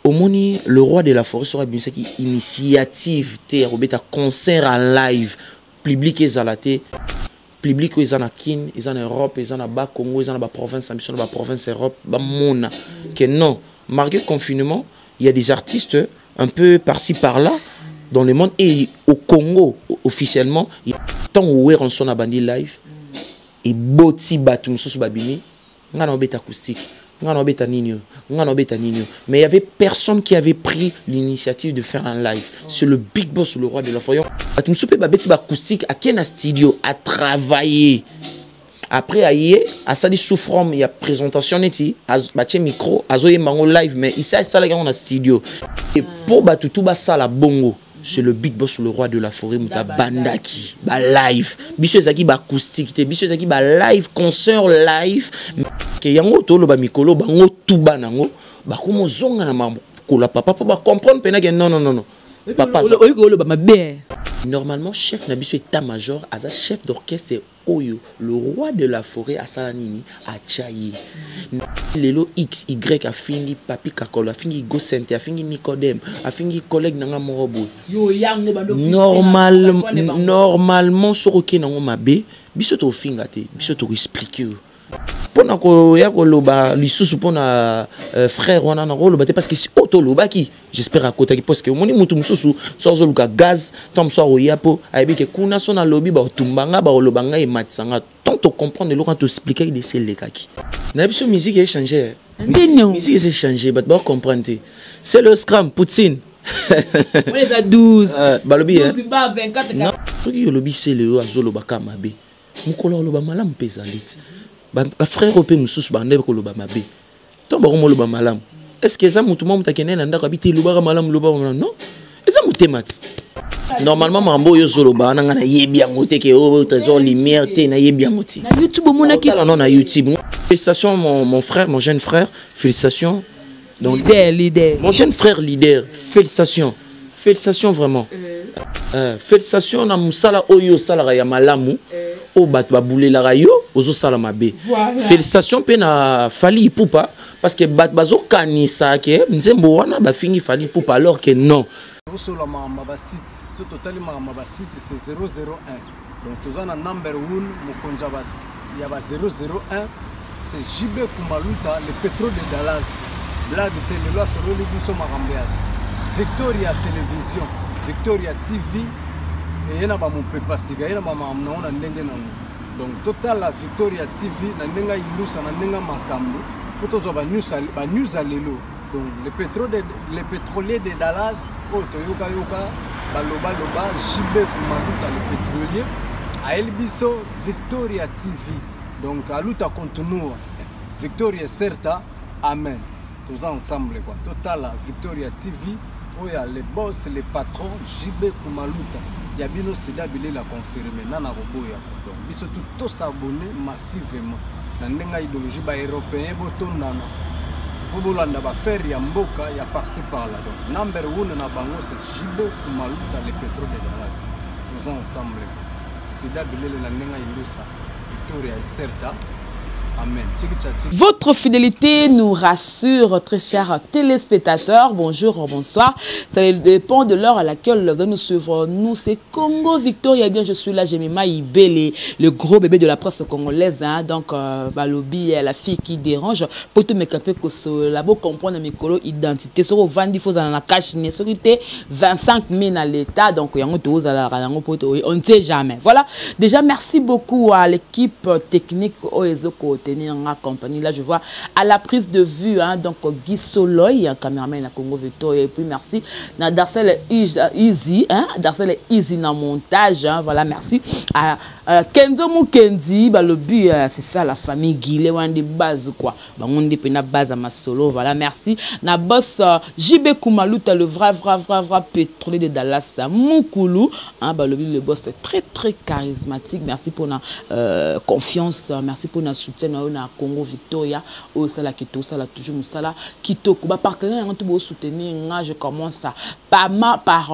au moni le roi de la forêt sera bien ça qui initiative té robeta concert en live public ezalate public ils en a kin ils en Europe ils en a bas Congo ils en a bas province ambition bas province Europe bas mona que non malgré confinement il y a des artistes un peu par-ci par-là dans le monde et au Congo officiellement il y a tant où on son a bandi live et boti batum sous babini ngana obeta acoustique ngana obeta ninyo ngana obeta ninyo mais il y avait personne qui avait pris l'initiative de faire un live c'est le big boss le roi de la forêt batum sous babeti acoustique à Kena studio à travailler après aïe à ça dit souffrant il y a présentation neti bache micro azoye mango live mais il ça la on a studio et pour batutu ba sala bongo c'est le big boss le roi de la forêt muta bandaki ba live biso zaki ba acoustique te biso zaki ba live concert live ke yango to lo ba mikolo bango tuba nango ba komo zonga na mambo kola papa pour ba comprendre pena que non papa normalement chef nabiso état-major aza chef d'orchestre oyo le roi de la forêt à Salanini à Tchaye lelo x y a fingi papi kakolo a fingi go sente a fingi Nicodème a fingi collègue nanga morobo normalement soroke nango mabe biso to finga te biso to expliquer pona ko ya ko loba lisusu pona frère wana na ko loba te parce que si auto loba ki j'espère à côté parce que moni mutu mususu sozo luka gaz tom so ya po aibi ke kuna so na lobby ba tumbanga ba lobanga e matsanga tant to comprendre le quand to expliquer de ces lekaki na biso musique est changé musique est changé ba comprendre c'est le scrum Poutine on est à 12 ba lobby 12 ba 24 non to ki lobby c'est le azolo ba kamabe mukolo loba malam pesalit ba frère opé mususu ba ndeko loba mabe to ba ko loba malam est-ce que ça mutu mamu takene na ndako habité loba malam loba non eza mutemati normalement mambo yo zoloba na ngana yebi amote ke o trésor lumière te na yebi amoti na YouTube mona ki non na YouTube félicitations mon frère mon jeune frère félicitations donc leader mon jeune frère leader félicitations vraiment félicitations na musala oyo sala ya malamu o bat ba boule la rayo ozo sala mabe félicitations pe na Fally Ipupa parce que bat bazo kanisa ke nzembo wana ba fingi Fally Ipupa alors que non sur la mama site ce totalement mama site c'est 001 donc tous en number 1 mokonja bas il y a 001 c'est JB Kumaluta le pétrole de Dallas blague de télé loi sur le biso marambia Victoria télévision Victoria TV et yana ba mon pepa siga yana mama na ndenge na donc total la Victoria TV na ndenga ilusa na ndenga makambo potozo ba news alelo donc le pétrolier de Dallas Toyoka baloba JB Kumaluta le pétrolier a Elbiso Victoria TV donc à luta continue Victoria certa amen tous ensemble quoi total la Victoria TV oya les boss les patrons JB Kumaluta Yabino Sida Bilé l'a confirmé nana roboya donc biso tout s'abonner massivement na ndenga idéologie ba européen botondana Bobolanda ba faire ya mboka ya par-ci par-là donc number 1 na bango c'est JB Kumaluta le pétrole de Dallas tous ensemble Sida Bilé la ndenga ilusa Victoria est certa. Amen. Votre fidélité nous rassure, très chers téléspectateurs. Bonjour, bonsoir. Ça dépend de l'heure à laquelle nous suivons. Nous, c'est Congo Victoria. Eh bien, je suis là, j'ai mis Maïbélé, le gros bébé de la presse congolaise. Hein. Donc, Balobi, la fille qui dérange. Pour tout me camper que la beau comprendre mes colos identité. Sur le vent, il faut en la cache, une sécurité 25 000 à l'État. Donc, on ne sait jamais. Voilà. Déjà, merci beaucoup à l'équipe technique OESOCO. Tenir en compagnie. Là, je vois à la prise de vue, hein, donc Guy Soloy, un caméraman à Congo Victoria. Et puis merci à Darcel Easy, hein, Darcel Easy dans le montage. Hein, voilà, merci à Kenzo Mukendi. Bah, le but, c'est ça, la famille Guilé, on des bases, quoi. Bah, on dit une base à ma solo. Voilà, merci. Na boss JB Kumaluta, le vrai pétrolier de Dallas, Mukulu. Hein, bah, le boss est très charismatique. Merci pour la confiance. Merci pour notre soutien. Na Congo Victoria au sala kito sala toujours musala kitoko ba partenaire en tout soutenir. Je commence par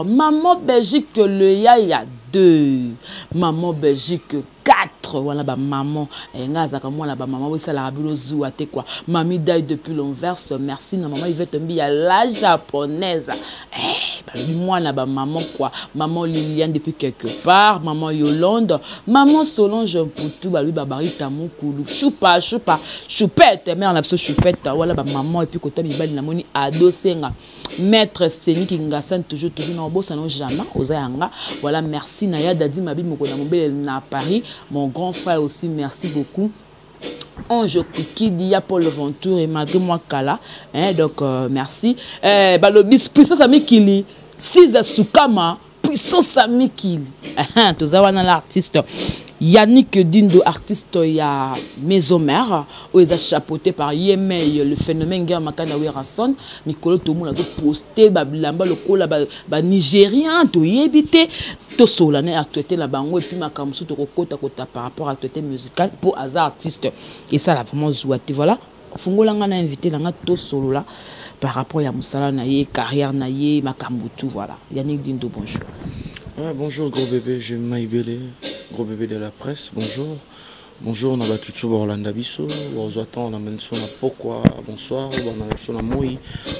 maman Belgique le ya 2, maman Belgique 4, voilà ba maman ngazaka moi la ba maman oui ça la rabino zouate quoi. Mamie Dai depuis l'Anvers, merci na maman Yvette Mbi ya la japonaise. Moi na ba maman quoi, maman Liliane depuis quelque part, maman Yolande, maman Solange Poutou ba lui babari tamukulu, choupa choupette, mère na biso choupette, voilà ba maman et puis côté mibali na moni ado senga. Maître Seni Kingasan toujours na bossa non jamais ozayanga. Voilà, merci Naya Dadi Mabi Moko na Mobile na Paris, mon grand frère aussi, merci beaucoup. Ange Kiki, Dia Paul Venture et malgré moi Kala, hein, donc merci. Balobis puissance ami Kili, Siza Sukama, puissance ami Kili. Tous awana l'artiste Yannick Dindo, artiste ya Maison Mère, où ils ont chapeauté par Yemei, le phénomène guerre Makana Werason, Nicolo Tomo a posté, Babilamba, le col, Nigérien, to yébité, to solane actualité la bango, et puis ma kamsu to kota par rapport à l'actualité musicale pour hasard artiste. Et ça, là, vraiment zouati. Voilà, Fungolanga n'a invité l'anga to solo là, par rapport à Moussala Naye, carrière Naye, Makambutu, voilà. Yannick Dindo, bonjour. Ah, bonjour gros bébé, je m'appelle gros bébé de la presse, bonjour. Bonjour, on a battu tout Orlando Bisso, on attend, on a mené son pourquoi, bonsoir, on a son Moui.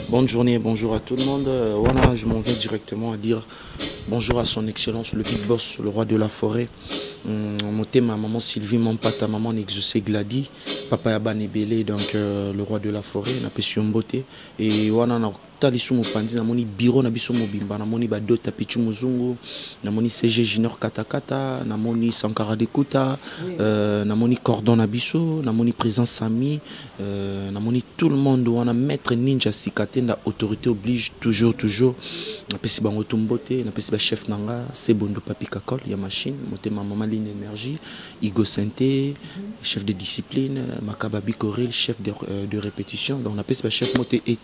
Bonne journée, bonjour à tout le monde. Voilà, je m'en vais directement à dire bonjour à son excellence, le big boss, le roi de la forêt. Monté ma maman Sylvie, mon pata, maman Nexusé Glady, papa Yaban Ebele, donc le roi de la forêt, na Pession Beauté. Et voilà, on a talisou mon pandi, na moni bureau na biso mobimba, na moni bado tapichu muzungu, na moni CG Junior Katakata, na moni Sankara Dekuta, na moni Cordon na biso, na moni présence Sami, na moni tout le monde, on a maître ninja sikate, na autorité oblige toujours, na pesi bango tumbote, na pesi ba chef nanga, c'est Bondo Papi Kakol, ya machine, monté ma maman Line Énergie, Igo Santé, chef de discipline, Makababi Koril, chef de répétition, donc on a pesi ba chef monté et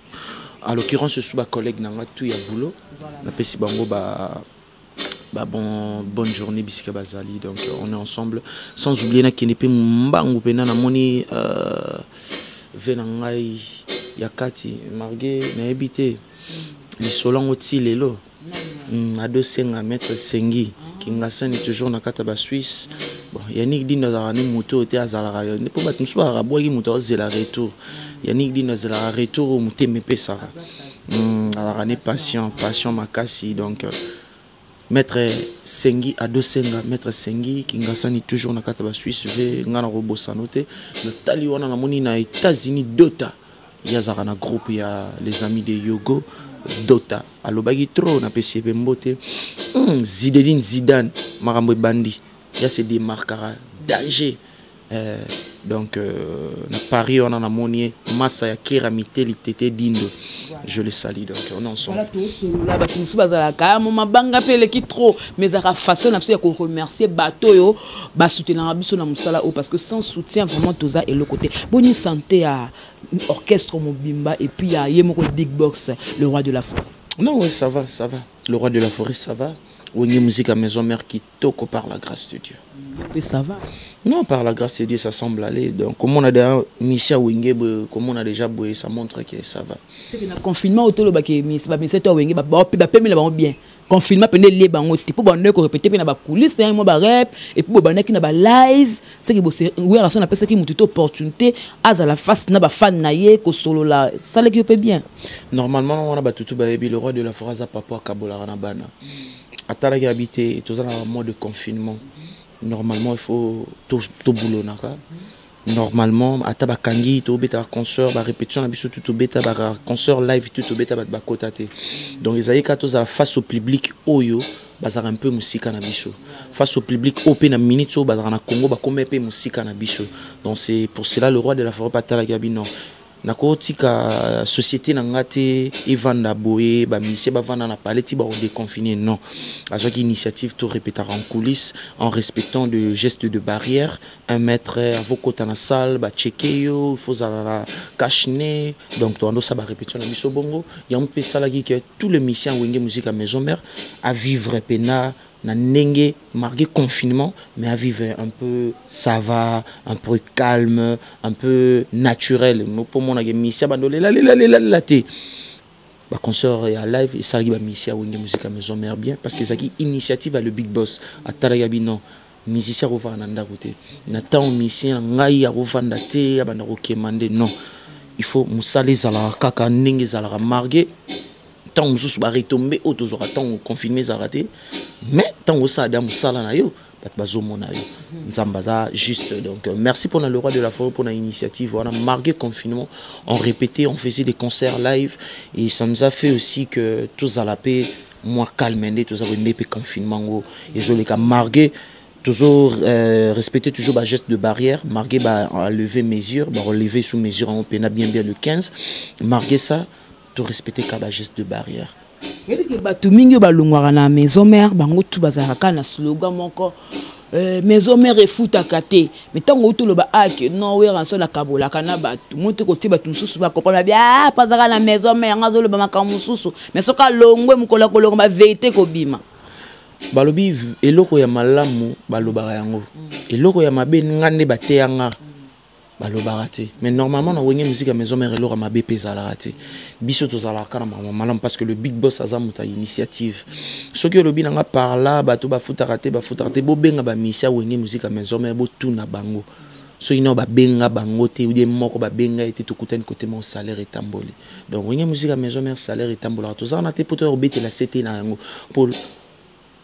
à l'occurrence, je suis un collègue dans tout ya boulot. Napesi bango bonne journée bisika bazali. Donc on est ensemble sans oublier na kenepe mbangu pena na moni venangai yakati margué na habité li solango ti lelo a 200 mètres sengi kingasani toujours na kata ba Suisse. Bon Yannick Dindo za ne moto te azala ne po bat nsuba rabwa ki moto zela retour. Yannick Dindo zela retour moté me pesa. Alors on est patient makasi donc maître Sengi à 200 maître Sengi kingasani toujours na kata ba Suisse ve ngana robosa noté le tali wana na moni na États-Unis Dota yazara na groupe ya les amis de Yogo Dota alobaki trop na PCB mbote Zinedine Zidane marambo bandi ya se démarquera danger donc na Paris on a monié massa ya Keramité litete Dindo je le salue donc on est ensemble là ba tous bazala ka mama banga pele ki trop mais à façon na ya ko remercier bato yo ba soutenir biso na musala parce que sans soutien vraiment toza et le côté boni santé à orchestre Mobimba et puis à Yemoko Big Box le roi de la forêt. Non ouais ça va le roi de la forêt ça va. Ouye musique à Maison Mère qui toque par la grâce de Dieu. Et ça va. Non, par la grâce de Dieu, ça semble aller. Donc, comme on a déjà Missia Wenge, comme on a déjà boué, ça montre que ça va. C'est que le confinement, autour de la bien. Confinement, pendant les bangs, pour bonheur, répéter, puis na coulisses, un mot rap, et puis bonheur qui na live, c'est que oui, on appelle ça qui m'a toute opportunité, à la face, na fan naïe, ko solo là, ça l'équipe bien. Normalement, on a tout baby, le roi de la forêt, papa Kabola Ranabana. À Talagi habité, tous en mode de confinement. Normalement, il faut tout boulot. Normalement, à Tabakangi, tout bêta concert, répétition, tout bêta concert live, tout bêta bakotate. Donc, ils avaient tous face au public, oyo, bazar un peu musique na biso. Face au public, open na minute, bazar na Congo, comme un peu musique na biso. Donc, c'est pour cela le roi de la forêt, pas Talagi habité. Nakotika société nangate evanda boye ba mise ba vanda na paleti ba déconfiner non à chaque initiative tout répéter en coulisses en respectant le geste de barrière 1 mètre avokota na salle ba checker yo faut za cache-nez donc to ando ça ba répétition na biso bongo ya on peut sala que tout le musicien wenge musique à Maison Mère à vivre pena na nenge marqué confinement mais à vivre un peu ça va un peu calme un peu naturel pour mon mission bandole la concert et à live et ça va musicien Wenge Musique Maison Mère bien parce que zaki initiative à le Big Boss à Talagabi non musicien rova nanda côté n'attend musicien ngai a rova te abanda kokemande non il faut musale zala kaka ndenge zala marguer tant mususu ba retomber autour tant confirmer za raté mais tant osa da musala na yo juste donc merci pour le roi de la forêt pour l'initiative. On a marqué confinement, on répétait, on faisait des concerts live et ça nous a fait aussi que tous à la paix, moi calme, tous à le confinement et je les marqué toujours respecter toujours le geste de barrière, marqué lever mesure, relever sous mesure en peine bien le 15, marqué ça, tout respecter le geste de barrière. Bato mingi balongwaka na maison mère bango tu bazalaka na slogan moko maison mère efutaka te mais ntango toloba ake non we ranso na kabolaka na bato moto koti bato mususu bakoprendre bien pazaka na maison mère ngazoloba makambo mususu mais soka longwe mukola kolonga ba vérité kobima balobi eloko ya malamu balobaka yango eloko ya mabe ngande bateyanga balobarate mais normalement na Wenge Musique à Maison Mère eloko mabe pezala te biso tozala kana malamu parce que le Big Boss azamuta initiative soki lobi nanga par là bato bafutaka te bo benga ba misia Wenge Musique à Maison Mère bo tuna bango so ino ba benga bango te ou des moko ba benga ete to kutani côté mon salaire etamboli donc Wenge Musique à Maison Mère salaire etambola tozana te poto obete la CT na yango pour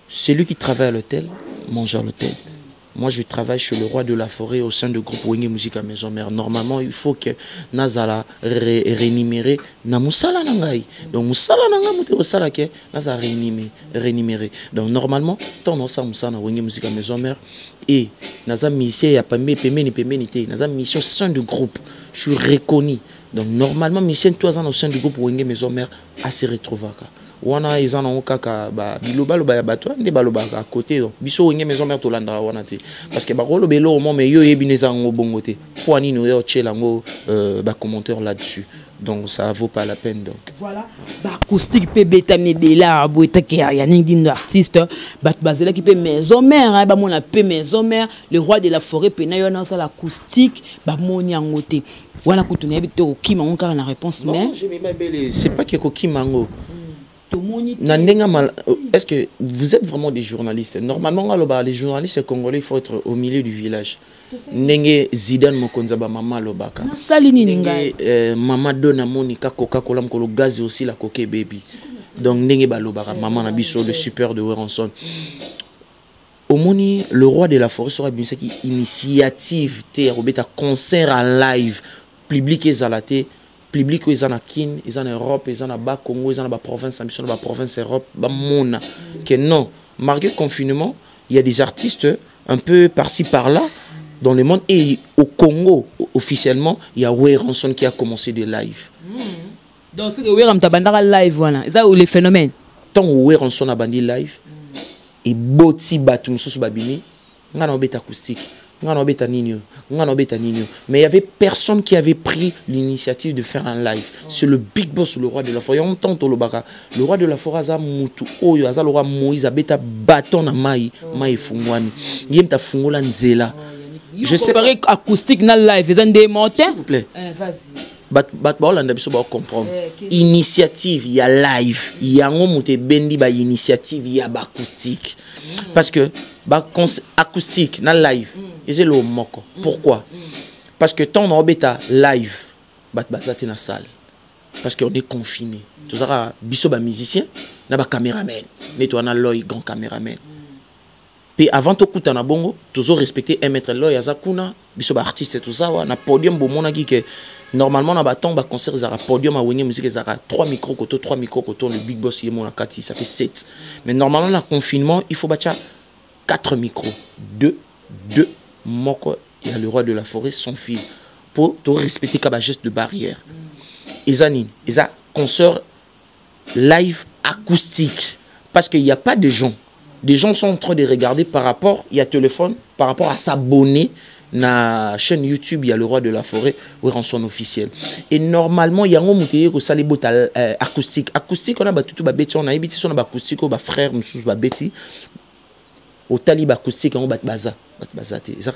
celui qui travaille à l'hôtel mange à l'hôtel. Moi, je travaille chez le roi de la forêt au sein du groupe Wenge Musique à Maison Mère. Normalement, il faut que Nazala rémunéré na musala nangai. Donc musala nanga mute osala ke Nazala rémunéré. Donc normalement, tant on sa musala Wenge Musique à Maison Mère et Nazala mission ya pembe te. Nazala mission sein du groupe. Je suis reconnu. Donc normalement, mission 3 ans au sein du groupe Wenge Maison Mère à se retrouver. Wana ils en ont kaka ba biloba loba ya bato nde baloba à côté biso Wenge Maison Mère to landa wana ti parce que ba rolo belo au moment mais yo yebineza ngo bongote pour ani no yo tchela ngo ba commentaire là-dessus donc ça vaut pas la peine donc voilà ba acoustique pe beta medela boita ke ya ningindo artiste bat bazela ki pe Maison Mère ba mona pe Maison Mère le roi de la forêt pe na yo na ça l'acoustique ba moni angote wana kutuna bito okima onka na réponse mais c'est pas que kokimango. Est-ce que vous êtes vraiment des journalistes? Normalement, les journalistes congolais, il faut être au milieu du village. Nenge Zidane Mokonzaba Mama Lobaka. Mama Dona Monika Coca-Cola Mkolo Gaz aussi la Coke Baby. Donc Nenge Balobaka Mama Nabiso le super de Weranson. Au Moni, le roi de la forêt sera bien qui initiative Robeta concert en live public et zalaté. Public ils en a kin, ils en Europe, ils en a bas Congo, ils en a bas province, ambition bas province Europe, bas mona. Que non, malgré le confinement, il y a des artistes un peu par-ci par-là dans le monde et au Congo officiellement, il y a Weranson qui a commencé des lives. Donc c'est que Weram tabandara live voilà, c'est ça ou les phénomènes. Tant Weranson a bandi live et boti batum sous babini, ngana obeta acoustique. Mais il y avait personne qui avait pris l'initiative de faire un live. C'est le Big Boss, le roi de la forêt. On tente le roi de la forêt, Aza Moutou, Oyo, Aza le roi Moïse, Abeta bâton na Maï, Maï Fungwani. Yem ta Fungola Nzela. Je sais pas. Acoustique dans le live, ils ont des montants. S'il vous plaît. Vas-y. Comprendre. Initiative, il y a live. Il y a un mot bendi ba initiative, il y a acoustique. Parce que acoustique dans live. Et c'est le moko. Pourquoi? Parce que tant on bêta live, bazate na salle. Parce qu'on est confiné. Tout ça, biso ba musicien, na ba caméraman. Netto na l'œil grand caméraman. Puis avant tout coup na bongo, toujours respecter 1 mètre l'œil azakuna, biso ba artiste tout ça, na podium bo mona ki que normalement na ba temps ba concert zara podium a Wenge Musique zara 3 micros koto, le Big Boss yemo na kati, ça fait 7. Mais normalement na confinement, il faut batcha 4 micros, 2 Moko, il y a le roi de la forêt, son fils, pour respecter comme un geste de barrière. Ils ont concert live acoustique. Parce qu'il n'y a pas de gens. Des gens sont en train de regarder par rapport, il y a téléphone, par rapport à s'abonner à la chaîne YouTube, il y a le roi de la forêt, où est son officiel. Et normalement, il y a un moment où ça les acoustique. Acoustique, on a tout bêti, on a évité son acoustique, on a frère, on a bêti. Au talib acoustique, on a baza. Ils ont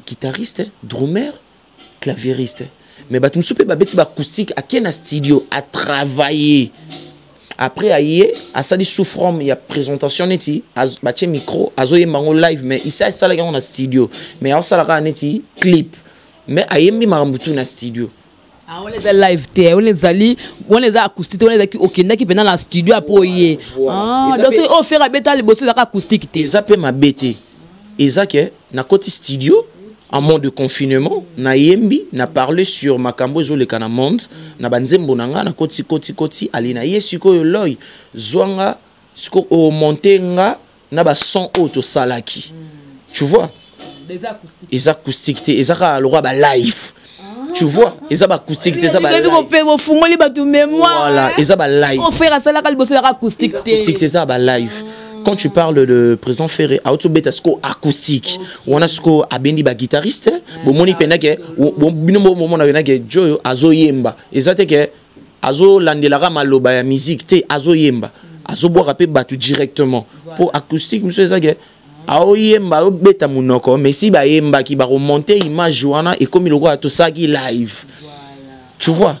guitariste, drummer, claviériste. mais bato msupe babeti ba acoustique à na studio à travailler après aye asali souffrant il y a présentation neti batie micro azoye mango live mais ici ça la na studio mais ça la neti clip mais aye mi marambutu na studio. Ah, on les a live, on les a acoustique, on les a qui pendant la studio après. Ah, donc c'est offert à bêta les bosses acoustique. Ils appellent ma bêté. Ils appellent na côté studio en mode de confinement. Na yembi na parlé sur ma cambo zo le monde. Na banzembo nanga na côté ali na yesuko loy zwanga suko o monter nga na ba son auto salaki. Tu vois? Les acoustiques. Les acoustiques, ils ont le roi ba live. Tu vois, ils ont acoustique, ils ont live. Voilà, ils ont live. On fait ça là quand bosser acoustique. Acoustique, ils ont live. Quand tu parles de président Ferré, auto betasco acoustique. On a ce qu'on a bien dit ba guitariste. Bon moni penake, bon binomo moment na penake Joe azo yemba. Ils ont que azo landelara maloba ya musique te azo yemba. Azo boire rapper batu directement. Pour acoustique, monsieur Zagé. Aoyemba beta munoko mais si ba yemba ki ba remonter image wana et comme il a tout ça qui live. Tu vois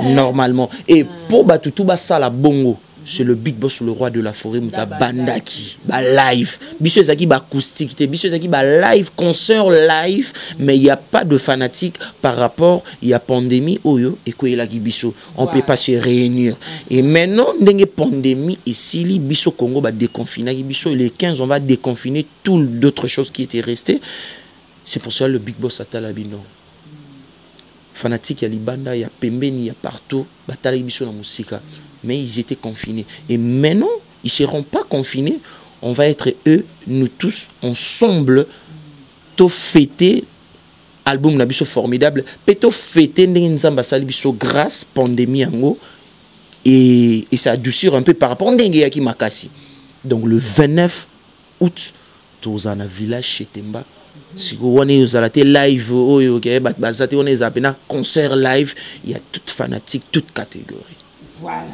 normalement et pour ba tout ba ça la bongo c'est le big boss le roi de la forêt muta bandaki ba live biso ezaki ba acoustique te biso ezaki ba live concert live mais il y a pas de fanatique par rapport il y a pandémie oyo et ko elaki biso on peut pas se réunir et maintenant ndenge pandémie et sili biso Congo ba déconfiner biso les 15 on va déconfiner tout d'autres choses qui étaient restées c'est pour ça le big boss atala bino fanatique ya libanda ya pembeni ya partout batala biso na musika mais ils étaient confinés. Et maintenant, ils ne seront pas confinés. On va être eux, nous tous, ensemble, to fêter album na biso formidable. Peto fêter nzamba sali biso grâce pandémie ango et ça adoucir un peu par rapport à Ndenge Makasi. Donc le 29 août, tous en village chez Temba. Si vous avez live, on est concert live, il y a toute fanatique, toute catégorie. Voilà.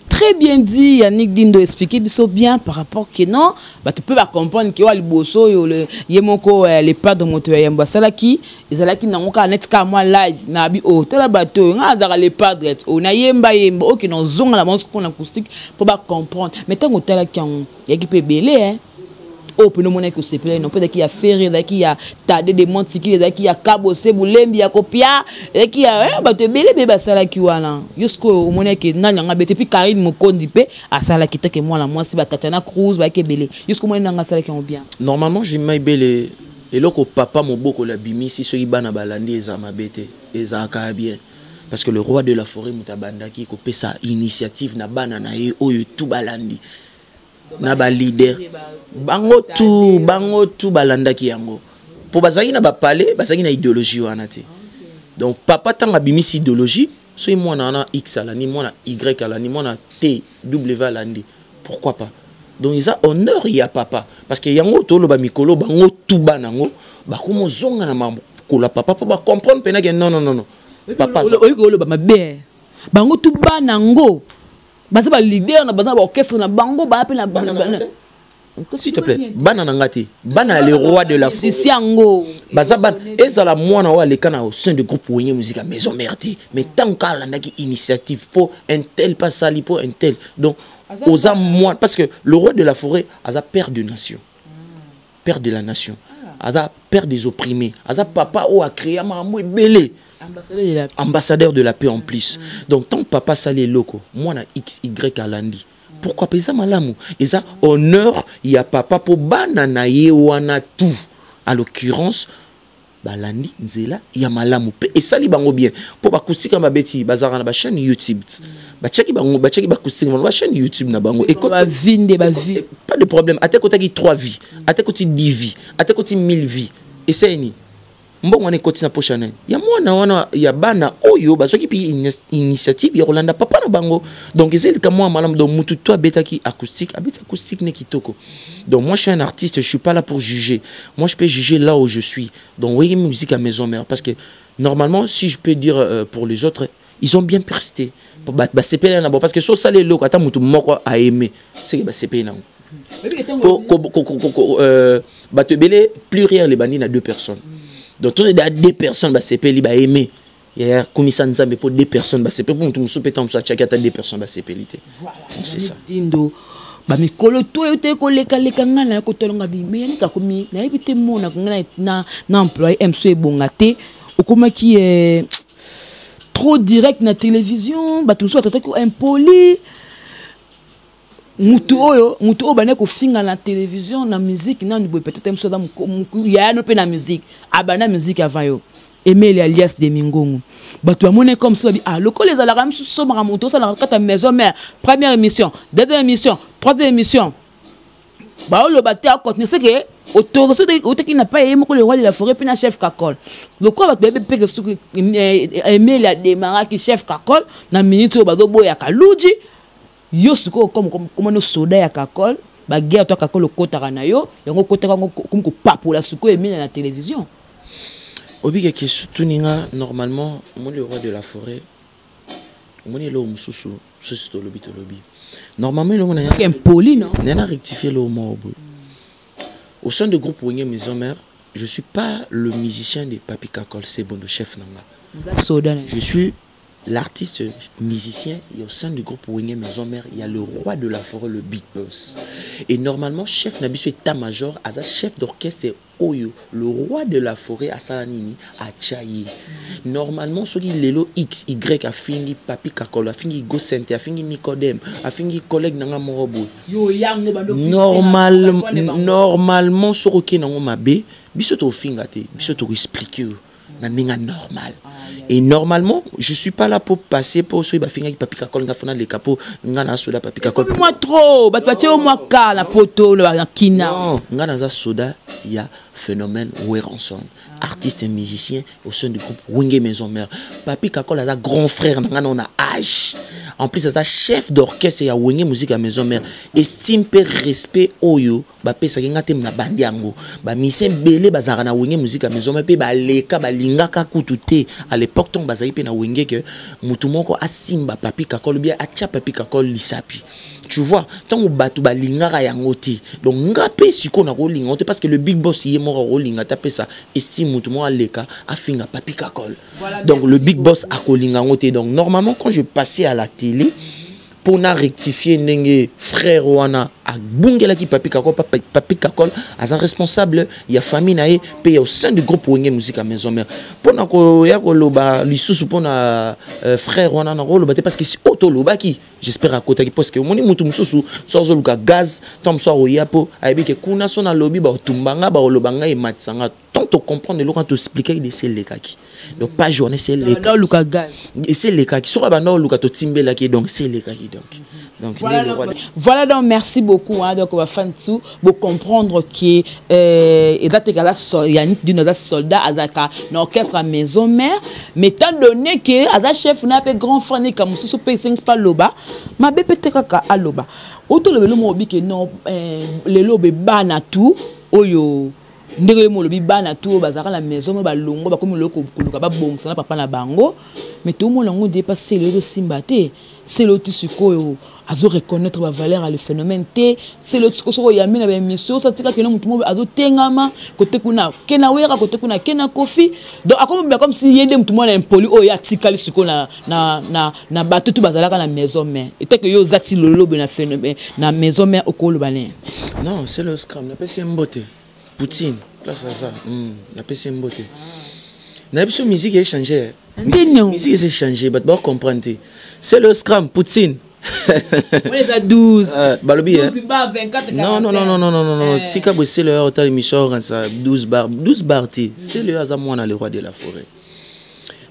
Très bien dit, Yannick Dindo expliqué bien par rapport que non, tu peux pas comprendre que les bosso, les pas de moto yamba salaki, ils salaki n'ont qu'à net qu'à moi live, nabi oh, tel bateau, les pas de on a yemba ok non zong la musique qu'on acoustique pour pas comprendre. Mais tant que tel qui y a qui peut belé hein. Oh, pour nous montrer que c'est plein, non peut-être qu'il y a ferré, qu'il y a tadé des monts, qu'il y a cabossé, boulembi, a copia, qu'il y a bah te belé bébé ça là qui voilà. Jusqu'au au moment que n'a n'a bête puis Karine me condipe à ça là qui que moi là moi c'est bah Tatiana Cruz bah qui belé. Jusqu'au moment n'a ça là qui on bien. Normalement j'ai mai belé et là que papa mon boko la bimi si ceux qui bana balandi ça m'a bête et ça a bien parce que le roi de la forêt mutabanda qui copé sa initiative na bana na e oyo tout balandi. Na ba leader bango tout balanda ki yango pour bazaki na ba parler bazaki na idéologie wana te donc papa tanga bimisi idéologie so moi na x ala ni moi na y ala ni moi na t w ala ndi pourquoi pas donc ils a honneur ya papa parce que yango to lo ba mikolo bango tout banango ba komo zonga na mambo ko la papa pour ba comprendre pena que non papa oyo lo ba mabe bango tout banango baza ba leader na baza ba orchestre na bango ba appela bana s'il te plaît bana nangati bana le roi de la forêt c'est yango baza ban ezala mwana wa le kana au sein de groupe Wenye musique maison merde mais tant qu'à ndaki initiative pour un tel pas sali pour un tel donc aux âmes moi parce que le roi de la forêt a père de nation père de la nation a père des opprimés a papa ou a créé mamou belé ambassadeur de la paix en plus. Donc, tant papa salé loco, moi, na XY alandi. Pourquoi pas ça malamu? Et ça, honneur, il y a papa pour banana wana tout. À l'occurrence, balandi, nzela, il y a malamu. Et ça, li bango bien. Pour bakusika mabeti, bazara na ba chaîne YouTube. Bachaki bakusika na ba chaîne YouTube na bango. Et ba vinde, ba vie. Pas de problème. Ate kotaki 3 vies. Ate koti 10 vies. Ate koti 1000 vies. Et c'est ni. Mbongo ane koti na pochane ya mwana wana ya bana oyo bazoki pi initiative ya Rolanda papa na bango donc ezeli ka moi malam donc mutu toi betaki acoustique ne kitoko donc moi je suis un artiste je suis pas là pour juger moi je peux juger là où je suis donc oui musique à maison mère parce que normalement si je peux dire pour les autres ils ont bien persisté ba CP na bon parce que so salé loko ata mutu moko a aimé c'est que ba CP na ba te belé pluriel les bandits na 2 personnes. Donc, tous les 2 personnes, c'est pas aimer. il y a commissaire Nzambe pour 2 personnes, c'est pour tout musu pétant ça chaka 2 personnes ba CPLité. C'est ça. Dindo ba mikolo to yote ko leka ngana ko tolonga bi mais ni ka komi na ebite mona ngana na employé MC Bongate okoma qui est trop direct na télévision ba tout so atata ko impoli mutu oyo bane ko finga na télévision na musique na ni peut-être MC da ya no pe na musique abana musique avant yo Emile alias de Mingongo. Bato amone comme ça loko les alarmes sous moto ça la kata maison mère première émission, deuxième émission, troisième émission. Ba le baté à côté c'est que autorité qui n'a pas aimé le roi de la forêt puis na chef Kakol. Loko ba bébé pe que Emile a démarré qui chef Kakol na minute ba do boya kaluji yo suko comme no soda ya Kakol ba guerre to Kakol kota na yo yango kota comme ko papola suko Emile na télévision. Obi que surtout ninga normalement moi le roi de la forêt moi le mususu c'est lobby. Normalement le mona impoli non n'a rectifié le mot. Au sein du groupe Wenge Maison Mère, je suis pas le musicien de Papi Kakol, c'est bon le chef nanga. Je suis l'artiste musicien et au sein du groupe Wenge Maison Mère, il y a le roi de la forêt, le Big Boss. Et normalement chef Nabiso état-major, asa chef d'orchestre c'est Oyo, le roi de la forêt à Salanini, à Tchaye. Normalement, ce qui est le X, Y, a fini Papi Kakol, a fini Go Sente, a fini Nicodème, a fini collègue Nanga Morobo. Normalement, ce qui est dans ma baie, biso to fingate, biso to expliquer, na ninga normal. Et normalement, je suis pas là pour passer pour ceux qui finir avec Papi Kakol, nga fona les capots, nga na soda Papi Kakol. Moi trop, bah tu au moins car la poto, la kina. Non, nga na soda, il y a phénomène Weranson, artiste et musicien au sein du groupe Wenge Maison Mère. Papi Kakol a grand frère, on a âge. En plus, c'est chef d'orchestre et a Wenge Musique à Maison Mère. Estime et respect Oyo, ba pesa ki ngate na bandiango. Ba mission belé bazara na Wenge Musique à Maison Mère pe ba leka ba linga ka kutute. À l'époque ton bazari pe na Wenge que mutu moko asimba Papi Kakol bien acha Papi Kakol lisapi. Tu vois, tant batu ba linga ka yangote. Donc ngape siko na ko lingote parce que le Big Boss y est mort au linga tapé ça estime mutu mo aleka a finga Papi Kakol. Donc le Big Boss a ko linga ngote. Donc normalement quand je passais à la télé pour na rectifier nenge frère wana a bungela ki Papi Kakol as un responsable il y a famille na pe au sein du groupe Wenge Musique à Maison Mère pour na ko ya ko loba lisusu pour na frère wana na ko loba parce que si auto loba ki j'espère à côté parce que moni mutu mususu so zo luka gaz tom so o yapo aibi ke kuna so na lobi ba tumbanga ba lobanga e matsanga tant to comprendre le quand to expliquer de c'est les kaki donc pas journée c'est les luka gaz et c'est les kaki so ba no luka to timbela ki donc c'est les kaki donc voilà donc merci beaucoup hein donc on va faire tout pour comprendre que et date que la yannick d'une soldat azaka na orchestre à Maison Mère mais étant donné que aza chef na pe grand frère ni comme sous pe 5 pas loba ma be peut-être ka aloba auto le mo bi que non le lobe bana tout oyo ndenge mo lobi bana tout bazaka la maison ba longo ba comme loko kuluka ba bongsa na papa na bango mais tout mo longo dépasser le simbate c'est l'autre suko azo reconnaître la valeur à le phénomène T c'est l'autre suko yamina ba émission ça tika que no mutu mo azo tengama côté kuna kena wera côté kuna kena kofi donc comme si yende mutu mo na impoli o ya tika le suko na bato tout bazalaka la maison mère et que yo zati lolo na phénomène na maison mère okolo balé non c'est le scrum na pesi mbote Poutine là ça na pesi mbote na biso musique a changé musique s'est changé bah bon comprendre c'est le scrum Poutine on est à 12 balobi 12 bar 24 45 non tika bo c'est le hôtel émission ça 12 bar c'est le azamwa na le roi de la forêt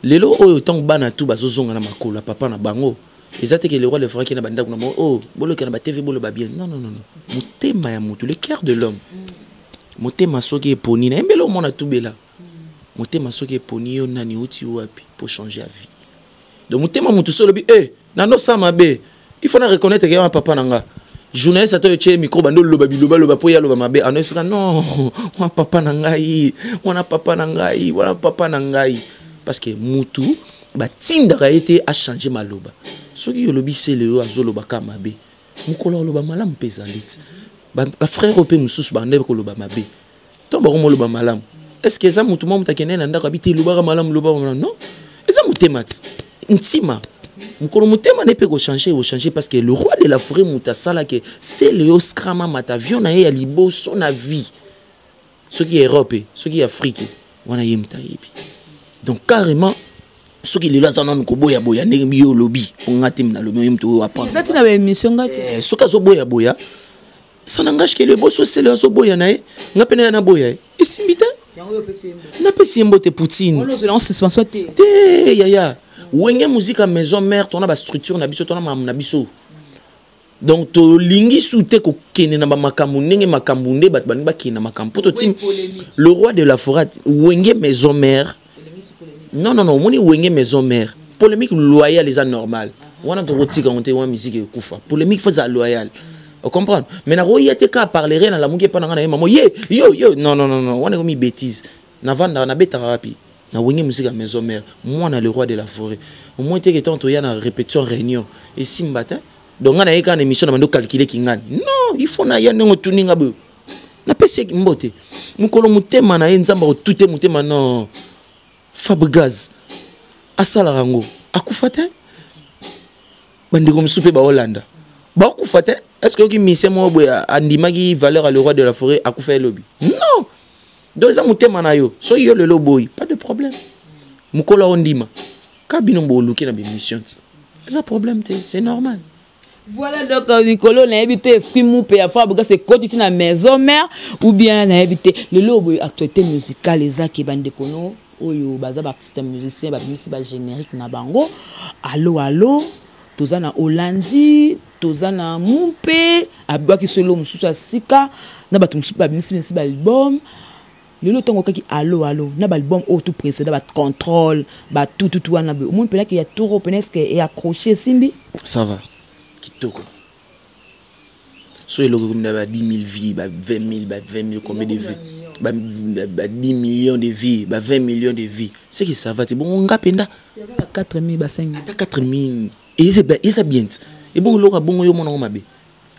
lelo oyo tant bana tout bazozonga na makolo papa na bango ezate que le roi de la forêt qui na banda kuna oh bolo kana ba TV bolo ba bien non motema ya mutu le cœur de l'homme motema soki eponi na embelo mona tubela motema soki eponi yo nani uti wapi pour changer la vie donc motema mutu solo bi nano sama be il faut na reconnaître que papa nanga journaliste ato che micro bando loba biloba po ya loba mabe anosika non wa papa nangai wana papa nangai parce que mutu ba tinda ka été a changer maloba soki yo lobi c'est le azoloba ka mabe mukolo loba malam pesalit ba frère opé mususu ba ndeko loba mabe to ba ko loba malam est-ce que ça mutu mo mutakene na ndako habiter loba malam loba non est-ce eza motema intima mokolo motema ne peut changer parce que le roi de la forêt mutasala que c'est le oskrama matavion na ye ya liboso na vie ce qui est Europe ce qui est Afrique wana ye mutayebi donc carrément ce qui est là ça non ko boya ndenge biyo lobby pour ngati na lobby mtu apprendre ça tu na émission ngati ce ka zo boya ça n'engage que le boss c'est le zo boya na ye ngapena na boya isimbita na pesi mbote Poutine on se suspension te yaya wenge musique à maison mère ton ba structure na biso ton na biso donc to lingi soute ko kene na ba makambu ndenge makambu nde bat bani ba kene makambu poto tim le roi de la forêt wenge maison mère non moni wenge maison mère polémique loyale les normal wana to rotika on te wa musique kufa polémique faut ça loyal on comprend mais na roya te ka parler na la mungi pa na maman yo non wana ko mi bêtise na vanda na beta rapi na wenge musique à maison mère moi na le roi de la forêt au moins te que tant ya na répétition réunion et simbata donc on a une émission na mando calculer kingani non il faut na ya ndongo tuninga bo na pesi mbote mukolo mutema na nzamba ko tuté mutema non Fabregas asala rango akufata bandiko msupe ba Hollande ba akufata est-ce que ki mise mo bo andimaki valeur à le roi de la forêt akufa lobby non donc ça mutema na yo so yo le loboy pas de problème mukolo ondima kabino bo luki na mission ça problème c'est normal. Voilà donc Nicolo n'a habité esprit moupé à faire parce que c'est na maison mère ou bien n'a habité le lobo actualité musicale les qui bande kono oyo baza artiste musicien ba misi ba générique na bango allo tozana Hollandi tozana moupé abaki solo mususu sika na batu mususu ba misi ba album le tongo kaki allo na ba album au tout précédent ba contrôle ba tout wana au monde peut-être qu'il y a tout repenest et accroché simbi ça va kitoko so eloko comme ba 10 000 vies ba 20 000 combien de vies ba 10 millions de vies ba 20 millions de vies c'est que ça va c'est bon on ngapenda 4 000 ba 5 000 4 000 et c'est bien et bon loka bon yo mona mabe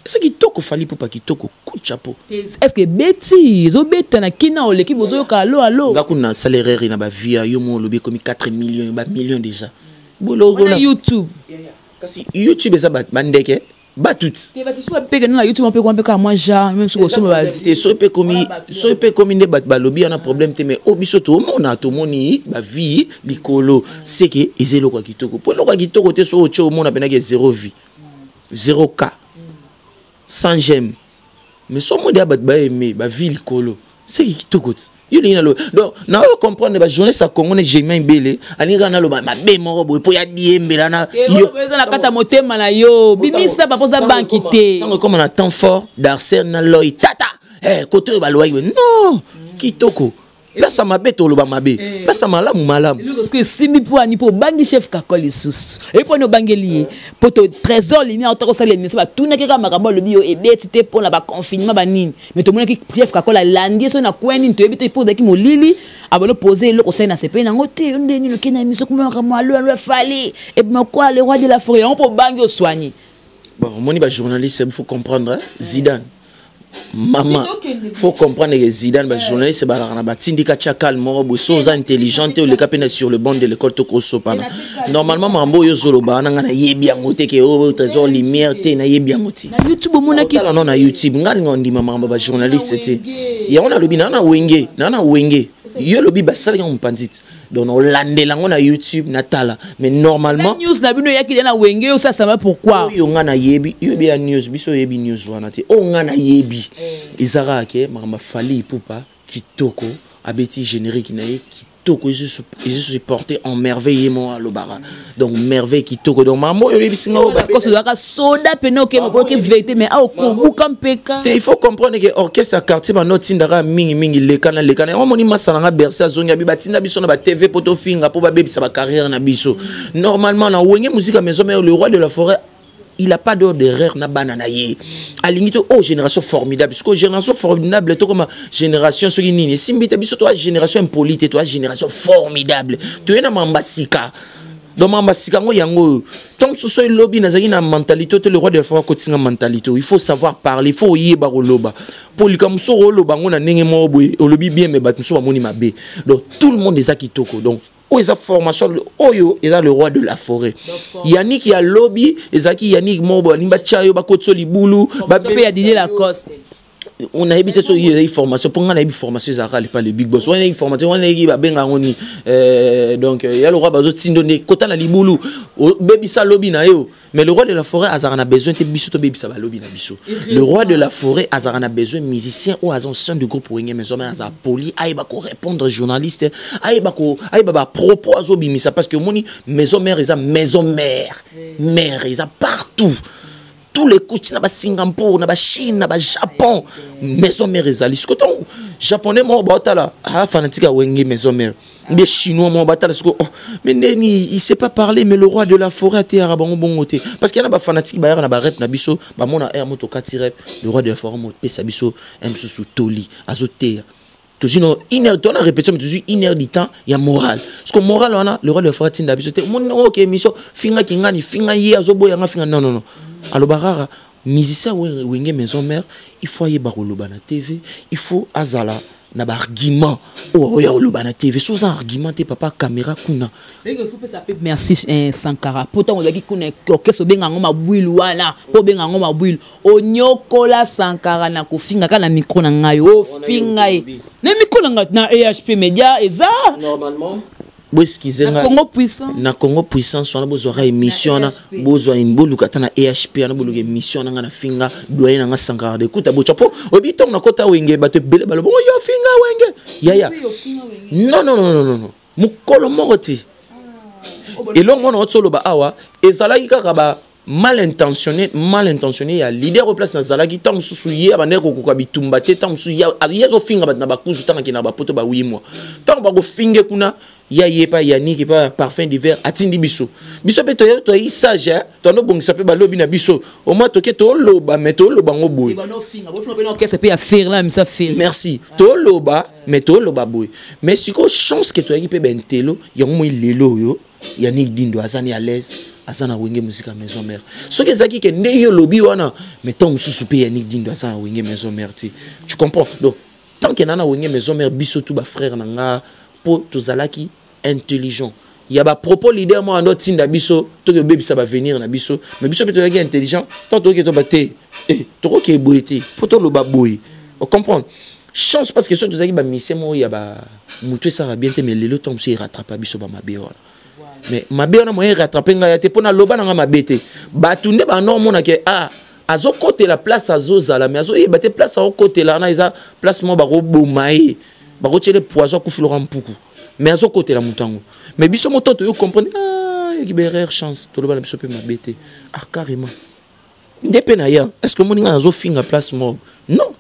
c'est kitoko fali pour pas kitoko coup de chapeau est-ce que bêtise o beta na kina o l'équipe bozo ka allo ngakuna salaire na ba vie yo mo lobi comme 4 millions ba millions déjà bolo na YouTube kasi YouTube eza bandeke ba tout te ba tout pe na YouTube on peut quoi ka moi ja même so ba te so pe komi ne ba lobi na problème te mais obiso to mona to moni ba vie likolo c'est que ezelo kwa kitoko po lo kwa kitoko te so ocho mona pena ke 0 vie 0 cas sans j'aime mais so mo dia ba aimer ba vie likolo c'est kitoko yo lina lo donc na o comprendre ba journée sa Congo ne jamais belé ani kana lo ba be moko boy po ya diembela na yo na kata motema na yo bimisa ba poza banki te comme on a temps fort d'Arsène na loy tata côté ba loy non kitoko place à mabe to lo ba mabe place à malamu parce que simi po ani po bangi chef kakoli sus et po no bangeli po to trésor limi auto ko sale mission ba tuna ke ka makambo lo bio e betite po na ba confinement ba nini mais to mona ki chef kakola landi so na kweni to ebite po daki molili abolo poser le conseil na CP na ngote ndeni lo kena mission ko mo alo fali et me quoi le roi de la forêt on po bangi o soigner bon moni ba journaliste il faut comprendre Zidane maman faut comprendre que Zidane ba journaliste ba na ba tindika chakal moro bo soza intelligente ou le capena sur le banc de l'école to koso pana normalement mambo yo zolo ba na ngana yebi yangote ke o trésor lumière te na yebi yangote na YouTube mona ki non na YouTube ngali ngondi mama ba journaliste te ya on a lobi na wenge yo lobi ba sala ngam pandit donc on landela ngona YouTube na tala mais normalement news na bino yakili na wenge yo ça va pourquoi yo ngana yebi yo be news biso yebi news wana te o ngana yebi ezara ke mama fali poupa kitoko abeti générique na kitoko ils se porter en merveille moi lobara donc merveille kitoko donc mamo yo bisinga o ba parce que soda peno ke mo ke vérité mais au kobuka mpeka il faut comprendre que orchestre quartier ba notindaka mingi lekana on moni masana nga bersa zonga bi batinda biso na ba TV poto finga po ba bebisa ba carrière na biso normalement na wenge musique maison mais le roi de la forêt il a pas d'erreur na banana ye alingi to génération formidable parce que génération formidable to comme génération so nini simbita biso to génération impolite to génération formidable to na mambasika donc mambasika ngo yango tant so so lobby na zaki na mentalité to le roi de la forêt kotinga mentalité il faut savoir parler il faut yeba roloba pour likamso roloba ngo na ndenge mo boy olobi bien mais bat so ba moni mabe donc tout le monde est kitoko donc Oh, ils ont formation. Oyo, ils ont le roi de la forêt. Yannick, il y a lobby. Ezaki Yannick Mobo, Limba Chayo, Bakotso Liboulou. Il y a Didier Lacoste. On a évité sur une formation. Pour qu'on ait une formation, ça pas le big boss. On a une formation, on a une formation. Donc, il y a le roi Bazo Tindone, Kota na Liboulou, Baby Sa lobby na yo. Mais le roi de la forêt, Azar a besoin de biso to baby sa lobby na biso. Le roi de la forêt, Azar a besoin de musiciens ou Azar sein de groupe pour gagner maison mais Azar poli, aïba ko répondre journaliste, aïba propos azo bimisa parce que moni maison mère maison mère, mère ils a partout. Tous les coachs na ba Singapour, na ba Chine, na ba Japon, maison mère ezali. Ce que ton japonais mo batala, fanatique wenge maison mère. Des chinois mo batala ce que mais neni il sait pas parler mais le roi de la forêt a été arabango bongoté parce qu'il y a ba fanatique ba na ba rep na biso, ba mona air moto kati rep, le roi de la forêt mo pesa biso msusu toli azoter. Toujours une heure, on a répété, mais toujours une heure du temps, il y a moral. Parce que moral, on a le roi de la forêt tinda biso. Mon ok mission, finga kingani, finga ye azobo yanga finga non. Alors barara, musicien wenge maison mère, il faut y baroloba na TV, il faut azala na ba argument. Oh ya oloba na TV, sous un argument te papa caméra kuna. Il faut pas s'appeler merci Sankara. Pourtant on a dit qu'on est orchestre benga ngoma bouil wana, po benga ngoma bouil. Onyokola Sankara na ko finga kana micro na ngai o finga e. Na micro na EHP Media eza normalement na Congo puissance on a besoin émission na besoin une bolu kata na EHP na bolu émission na finga doyen na Sankara de kuta bochapo obitom na kota wenge bato bele balo yo finga wenge ya non mukolo moroti elongo na otsolo ba awa ezala kaka ba mal intentionné ya leader au place na zalaki tant susu ye ba neko ko bitumba te tant susu ya yezo finga ba na ba kuzu tant ki na ba poto ba 8 mois tant ba go finge kuna ya yepa Yannick pas parfum d'hiver atindi biso pe to yi sage to no bongisa pe ba lobi na biso au moins to ke to loba mais to loba ngo boy merci to loba mais to loba boy mais si ko chance que to yi pe bentelo ya mo lelo yo Yannick Dindo azani à l'aise azana wenge musique à maison mère ce que zaki ke ndeyo lobi wana mais tant mususu pe Yannick Dindo azana wenge maison mère tu comprends donc tant que nana wenge maison mère biso tout ba frère nanga po tozalaki intelligent. Il y a des propos leader moi en d'autres tinda biso to que bébé ça va venir na biso mais biso peut être intelligent tant que to baté to que boité photo lo baboy on comprend chance parce que surtout zaki ba mission mo ya ba mutu ça va bien te mais le temps c'est rattraper biso ba mabe wala mais mabe on a moyen rattraper nga ya te pona loba na mabete ba tunde ba non mona ke azo côté la place azo zala mais azo yebate place au côté là na isa place mo ba ko bomaye ba ko tchele poison ku filora mpuku mais à ce côté la montagne mais biso moto to yo comprendre il y a chance to le bala biso pe mabete carrément ndepena ya est-ce que moninga azo finga place mo non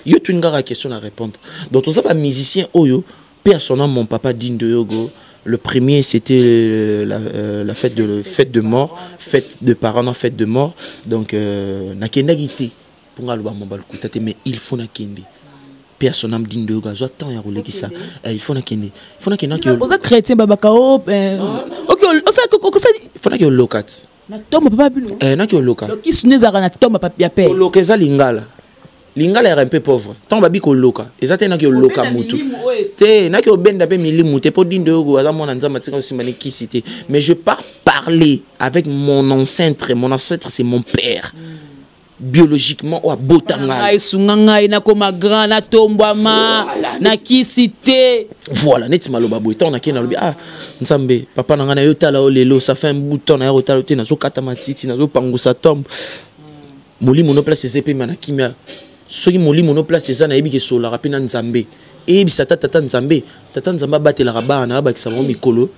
yo tu ngara question à répondre donc ça ba musicien oyo personnellement mon papa Dindo Yogo le premier c'était la fête de mort fête de parents en fête de mort donc na kenda gité pour ngalo ba mobal kutate mais il faut na kende personnel Dindo Yogo zo tant ya roleki ça il faut na kende oza chrétien babakao OK ça il faut na ke lokat na tomba papa bino na ke loka donc qui sunezaka na tomba papa ya paix lokeza lingala est un peu pauvre tant babi ko loka ezate na ke loka mutu te na ke obenda pe milimu te po Dindo Yogo aza mona nzamba tika simane kisité mais je pars parler avec mon ancêtre c'est mon père biologiquement ou à botanga sungangai na koma grand na tombama na kisité voilà net maloba boeton na kena lobi nzambe papa na ngana yo tala o lelo ça fait un bout de temps na yo tala te na zo kata matiti na zo pangusa tombe molimo no place ezepe mana kimia soki molimo no place eza na yebi ke sola rapina nzambe et bisa tata nzambe batela rabana bakisa mo mikolo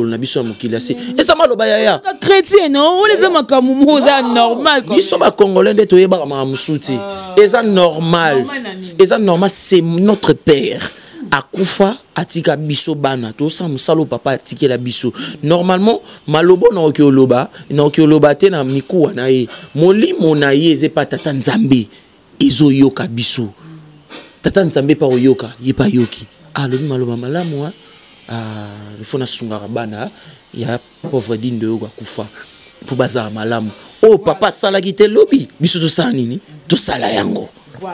na biso ya mokili asi eza maloba ya chrétien non on les makamumu za normal biso ba congolais nde toyeba ma musuti eza normal c'est notre père akufa atika biso bana to sa musalo papa atikela biso normalement malobo na okioloba te na mikuwa na ye molimo na ye ezepa tata nzambe ezo yoka biso tata nzambe pa oyoka yepa yoki lobi maloba malamu il faut na sungara bana ya pauvre Dindo Yogo akufa pour bazar malamu papa sala ki te lobi biso to sa nini to sala yango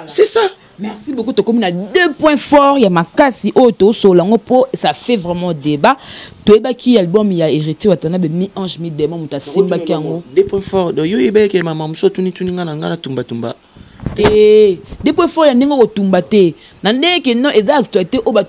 c'est ça Merci beaucoup. Comme on a 2 points forts, il y a Makasi Auto Solango po, ça fait vraiment débat. Toi qui album il y a hérité Watanabe mi ange mi démon muta simba kiango. 2 points forts. Donc yo ebe ke mama mso tuni ngana tumba tumba. Des points forts, il y a n'engo tumba te. Nande ke non eza actualité o ba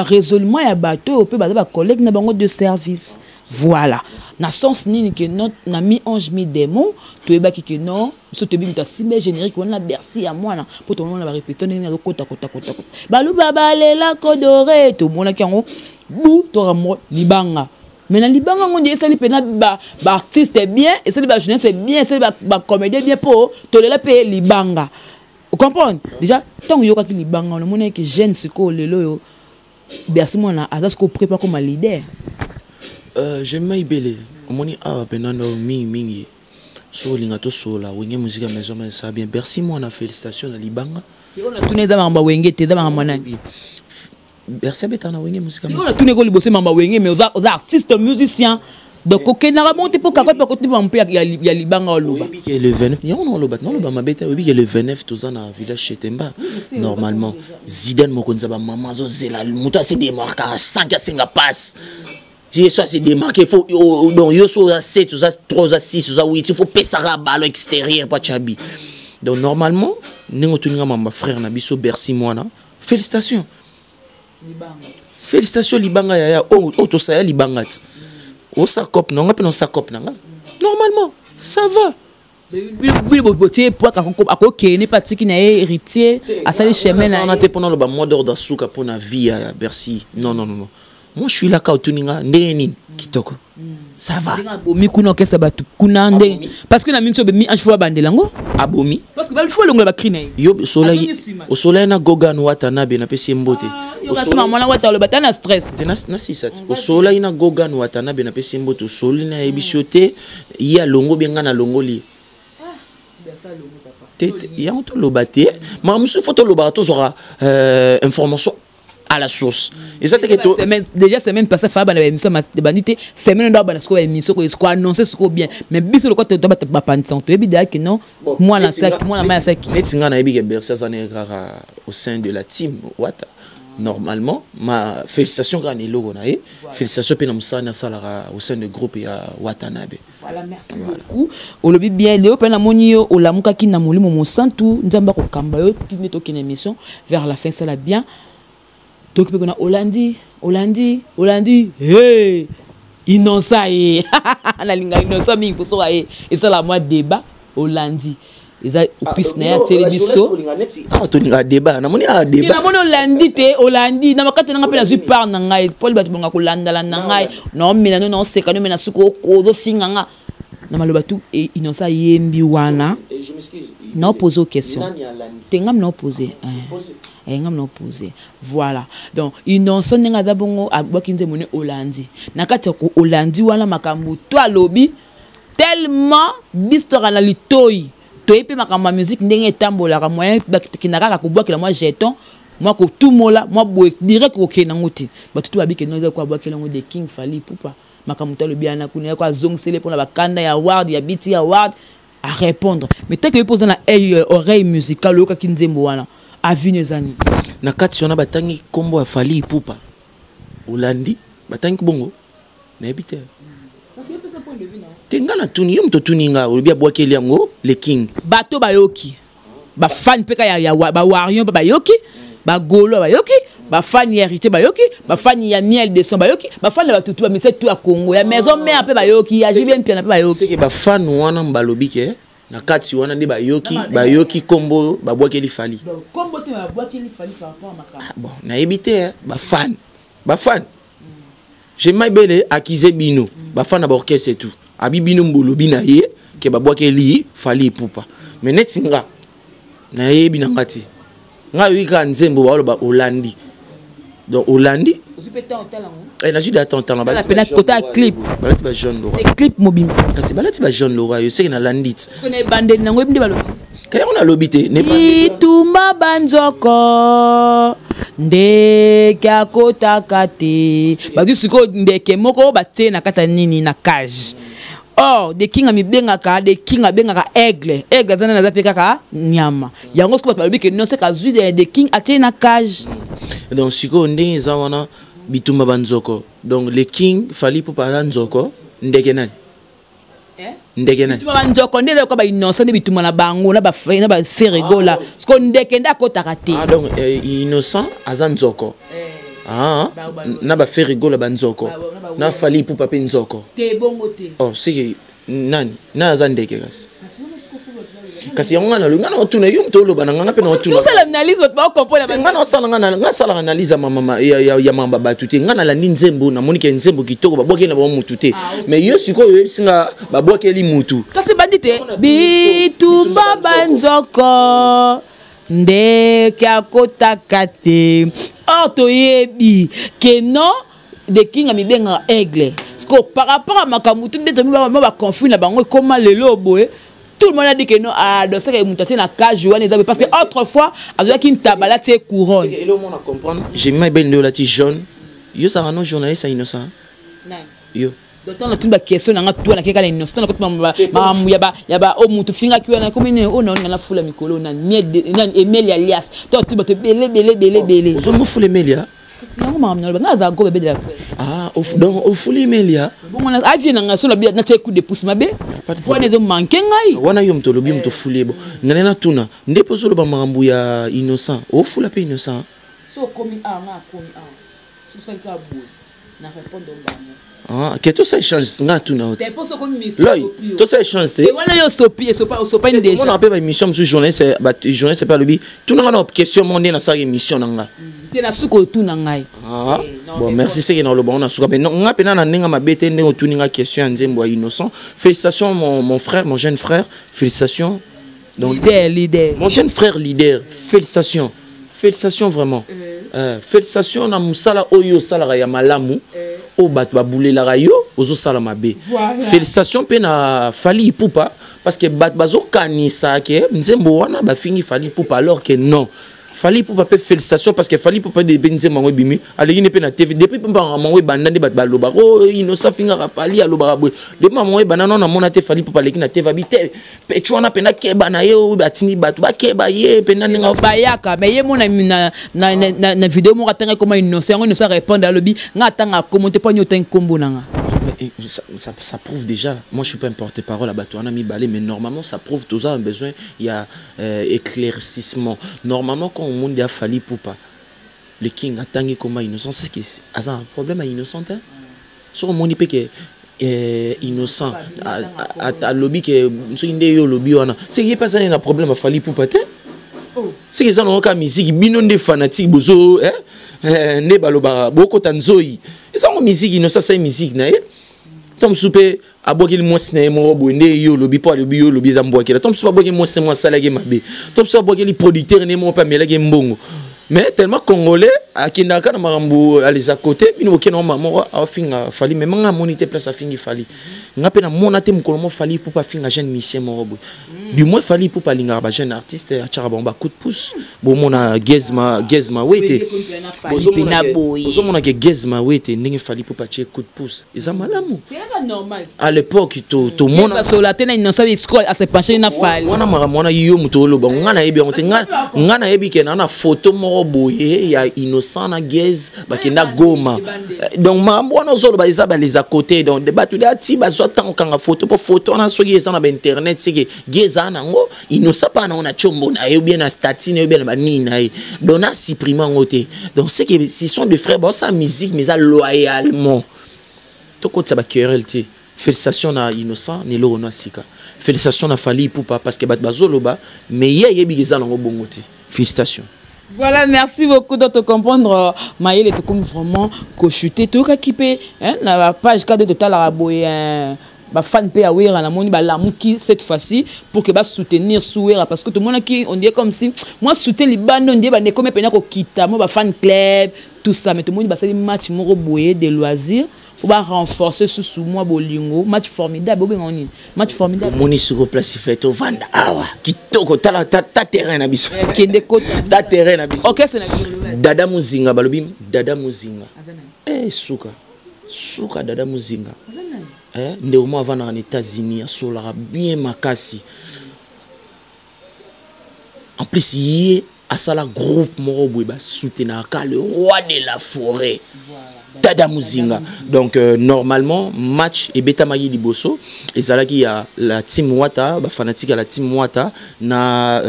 résolument ya bateau pe ba collègue na bango de service. Voilà. Na sens nini que non na mi ange mi démon, to eba ki que non, so te bi muta simba générique on a Bercy à moi na pour tout le monde va répéter na kota. Balu baba lela kodore to mona kiango bu to ramo libanga. Mais dans Liban, on dit que c'est un artiste bien, et c'est un jeunesse bien, c'est un comédien bien pour tout le pays Libanga. Vous comprenez? Déjà, tant que vous avez Libanga, on a que jeune ce qu'on le lo, Bercy mon a ce qu'on prépare comme leader. J'aime bien belé. On dit ah penando mi so lingato sola, wenge musique maison mais ça bien. Bercy mon a félicitations à Libanga. On a tourné dans mamba wenge te dans mamba Bercy betana wenge musique maison. On a tourné ko liboso mamba wenge mais aux artistes musiciens. Donc aucun n'a remonté pour kakot pour continuer un peu il y a Libanga au Loba. Oui, le 29, il y a on le bat non le ba mabeta oui le 29 tous ans à village Chetemba. Normalement Zidane mokonza ba maman zo zela muta se démarque à 5 à 5 passe. Si ça c'est démarqué, il faut donc yo so 7, 3, 6, 8, il faut passer à balle extérieur pas chabi. Donc normalement, nous tenons ma frère Nabiso Bercy moana. Félicitations. Libanga. Félicitations Libanga ya to ça Libanga. O sa cop non, on sa cop nanga. Normalement, ça va. Oui, beauté pour n'est pas qui n'a héritier à ça les chemins. On a été pendant le mois d'ordre souka pour la vie à Bercy. Non. Moi je suis là quand tuninga ndeni kitoko. Ça va. Abomi kuna kesa batu kuna nde parce que na minto be mi ange fo bandelango. Abomi. Parce que ba faut longo ba krina. Yo soleil au soleil na Gogan Watanabe na pesi mbote. Au soleil mama na wata lo batana stress. Na sisat. Au soleil na Gogan Watanabe na pesi mbote. Au soleil na ebishote ya longo benga na longoli. Il y a un peu le bâti. Mais monsieur photo le bateau aura information à la source. Et ça déjà semaine passée Fab avait émission de bandité semaine d'abord parce que émission ko annoncer ce bien mais biso le côté doit ba panson to ebi que non moi na ça moi na ma ça qui metinga na ebi ke Bercy ça au sein de la team Wata. Normalement ma félicitation grand elo na félicitations pe na musana salara au sein du groupe ya Watanabe. Voilà, merci beaucoup. Au lobby bien Léo pena monio au lamuka ki na molimo mo santu nzamba ko kamba yo tine to kin émission vers la fin ça la bien. Donc on a Hollandi, hey, innocent et la linga innocent mingi pour ça et ça la moi débat Hollandi. Ils a opus na télévision. Ah to ninga débat na moni a débat. Na moni Hollandi na makati na ngapela super na ngai Paul batu bonga ko landala na ngai no mina no seka no mina suko ko do finganga na maloba tout et innocent yembi wana. Je m'excuse. Non poser question. Tengam non poser. Voilà. Donc, innocent n'enga dabongo abokinze mone Hollandi. Nakati ko Hollandi wana makambu toi lobby tellement bistora na litoi. Toi pe makamba musique ndenge tambola ka moyen kinaka ko boakela moi jeton. Moi ko tout mola, moi boy direct ko kena ngoti. Ba tout babike no ko boakela ngo de King Fally Poupa. Makambu to lobby ana kuna ko zongcele pour la bakanda ya award ya BT award à répondre. Mais tant que pose na oreille musicale lo ka kinzembo wana. Avinezani. Na kati on a batangi kombo a Fally Poupa. Hollandi batangi bongo. Na ebite. Tengana tuni yum to tuninga olibia boakeli yango le King. Bato bayoki. Ba fan peka ya ba warion ba yoki. Ba golo ba yoki. Ba fan ya hérité ba yoki. Ba fan ya miel de son ba yoki. Ba fan ba tutu ba mise tout à Congo. Ya maison mère pe ba yoki. Ya jibien pe na pe ba yoki. C'est que ba fan wana mbalobi ke na kati wana ndi bayoki kombo babwakeli Fally. Donc kombo te babwakeli Fally par rapport à makamba. Bon, na ebité ba fan. J'ai maibele akize bino. Ba fan na orchestre et tout. Abi bino mbolobi na ye ke babwakeli Fally Poupa. Mais netinga na yebi na ngati. Nga yika nzembo ba Hollandi. Donc Hollandi Zupeta otalango. Na juda tontan ba la côté clip. Balati ba jaune Laura. Clip mobile. Kasi balati ba jaune Laura yo c'est na landit. Kone bande nango ebindi balobi. Kaya on a lobité ne pas. Itumba banzoko ndeke akota kate. Ba siko ndeke moko batie na kata nini na cage. or de king ami bengaka de king abengaka aigle zana na zapeka ka nyama yango siko ba biki non c'est ka zu de king atie na cage donc siko ndenge za wana bitumba banzoko donc les king fali pour pas nzoko ndeke nani ndeke nani bitumba banzoko ndele ko ba innocent ne bitumba na bango na ba ferigola siko ndeke ndakota kate ah donc innocent azanzoko na ba ferigola banzoko na fali pour pape nzoko te bongo te oh c'est nani na azandeke kasi yango ngana otuna yo mtolo bana ngana pe na otuna tout ça l'analyse ba comprendre ba ngana osala ngana sala analyse mama ya mamba batuté ngana la nzembo na monike nzembo kitoko baboke na ba mutu te mais yo sikoyo singa baboke li mutu kasi bandite bitu baba nzoko ndeke akotaka te ortoyebi ke non de king ami benga aigle parce par rapport à makamutu ndete ba conflit na bango comment lelo boye tout le monde a dit que non à de ça que mutaté na cage parce que autrefois avec une tabala té couronne et le monde a comprendre j'ai mis ben de la ti jaune yo ça un journaliste innocent yo d'autant la toute question na toi na keka innocent na ko yaba o mutu finga kiwa comme ni o na na fula mikolo na Emilia alias toi tout bato belé ozo mo fula Emilia kasi yango mamna ba ngaza go bébé de la presse donc au fula Emilia bon on a vu na so la bi na té coup de pouce mabe faut ne do manquer ngai wana yo mtolo bi mto fula bo ngana na tuna ndepo zo lo ba marambu ya innocent o fula pe innocent so komi na so ça ka bo na répondre que tout ça change nga tuna oti loy tout ça change te et voilà yo sopi sopa ni déjà on appelle émission sur journaliste c'est pas le bi tout na na question monde na sa émission nga te na suko tout na ngai bon merci c'est que na lo bon na suka mais nga pena na ninga mabete ne otuni nga question nzembo innocent félicitations mon frère mon jeune frère félicitations donc leader mon jeune frère leader félicitations vraiment félicitations na musala oyo sala ya malamu o bat ba boulela rayo ozo sala mabe félicitations pe na Fally Ipupa parce que bat bazo kanisa ke nzembo wana ba fingi Fally Ipupa alors que non Fally Ipupa pe félicitations parce que Fally Ipupa de benzema ngo bimi alegi ne pe na TV depuis pa mango bandande bat baloba o innocent finga Fally aloba boy de mango banana na mona te Fally Ipupa legi na TV habité pe chwana pe na keba na yo batini batu ba keba ye pe na nga bayaka mais ye mona na vidéo mo ratanga comment innocent ngo innocent répondre à lobby nga tanga commenter pas nyoten kombo nanga ça prouve déjà, moi je suis pas un porte-parole à Batouana Mibalé, mais normalement ça prouve tous un besoin, il y a éclaircissement. Normalement quand on monde a Fally Ipupa, le king a tangué comme innocent, c'est que a un problème à innocent hein. Sur mon ipé que innocent à lobby que sur une yo lobby wana, c'est qu'il pas un problème à Fally Ipupa te. C'est que ça n'a aucun musique, binon des fanatiques bozo hein. Ne baloba boko tanzoi. Et ça mon musique innocent c'est musique na Tom soupe aboki le mois na mo bonde yo lobi po lobi yo lobi zamboki la tom soupe aboki mo c'est moi salage mabe tom soupe aboki les producteurs ne mo pas melage mbongo mais tellement congolais akinda kana marambu aliza côté bino okena mama a finga Fally mais manga monité place a fingi Fally ngape na mona te mukolo mo Fally pour pas finga jeune musicien mo boy du moins Fally pour pas linga ba jeune artiste a tchara bomba coup de pouce bon mona gezma wete bozo mona ke gezma wete ndenge Fally pour pas tche coup de pouce eza malamu normal à l'époque to mona parce que la tena innocent scroll à se pencher na Fally wana mona yo mutolo ba ngana yebi on te ngana yebi ke na photo mo boye ya innocent na gez bakenda goma donc mambo wana zolo ba eza ba les à côté donc débat tout ati ba so tant kanga photo pour photo na so eza na internet c'est que gez ana ngo innocent pa na ona chombo na yo bien na statine yo bien na nina donc na supprimer ngote donc c'est que ce sont des frères ba sa musique mais ça loyalement to ko tsa ba querelle félicitations na innocent ni lo na sika félicitations na Fally Ipupa parce que bat bazolo ba mais yebi geza na ngo bongoti félicitations. Voilà, merci beaucoup de te comprendre. Maël est comme vraiment cochuté. Tout cas qui peut, hein, la page 4 de Total Araboy, bah fan peut avoir la monnaie, bah l'amour qui cette fois-ci pour que bah soutenir Souera parce que tout le monde qui on dit comme si moi soutenir les bandes on dit bah ne comme peine qu'on quitte moi bah fan club tout ça mais tout le monde bah c'est des matchs moro boyer des loisirs. Pour renforcer sous moi bolingo match formidable match formidable moni sur place fait au vanda awa kitoko ta terrain na biso kende kota ta terrain na biso OK c'est na dada muzinga balobim dada muzinga suka dada muzinga ndeko avant dans les États-Unis asolara bien makasi. En plus il a ça la groupe moko ba soutenir le roi de la forêt. Dada Muzinga. Donc normalement match et beta magi liboso et ça là qui a la team Wata, fanatique à la team Wata na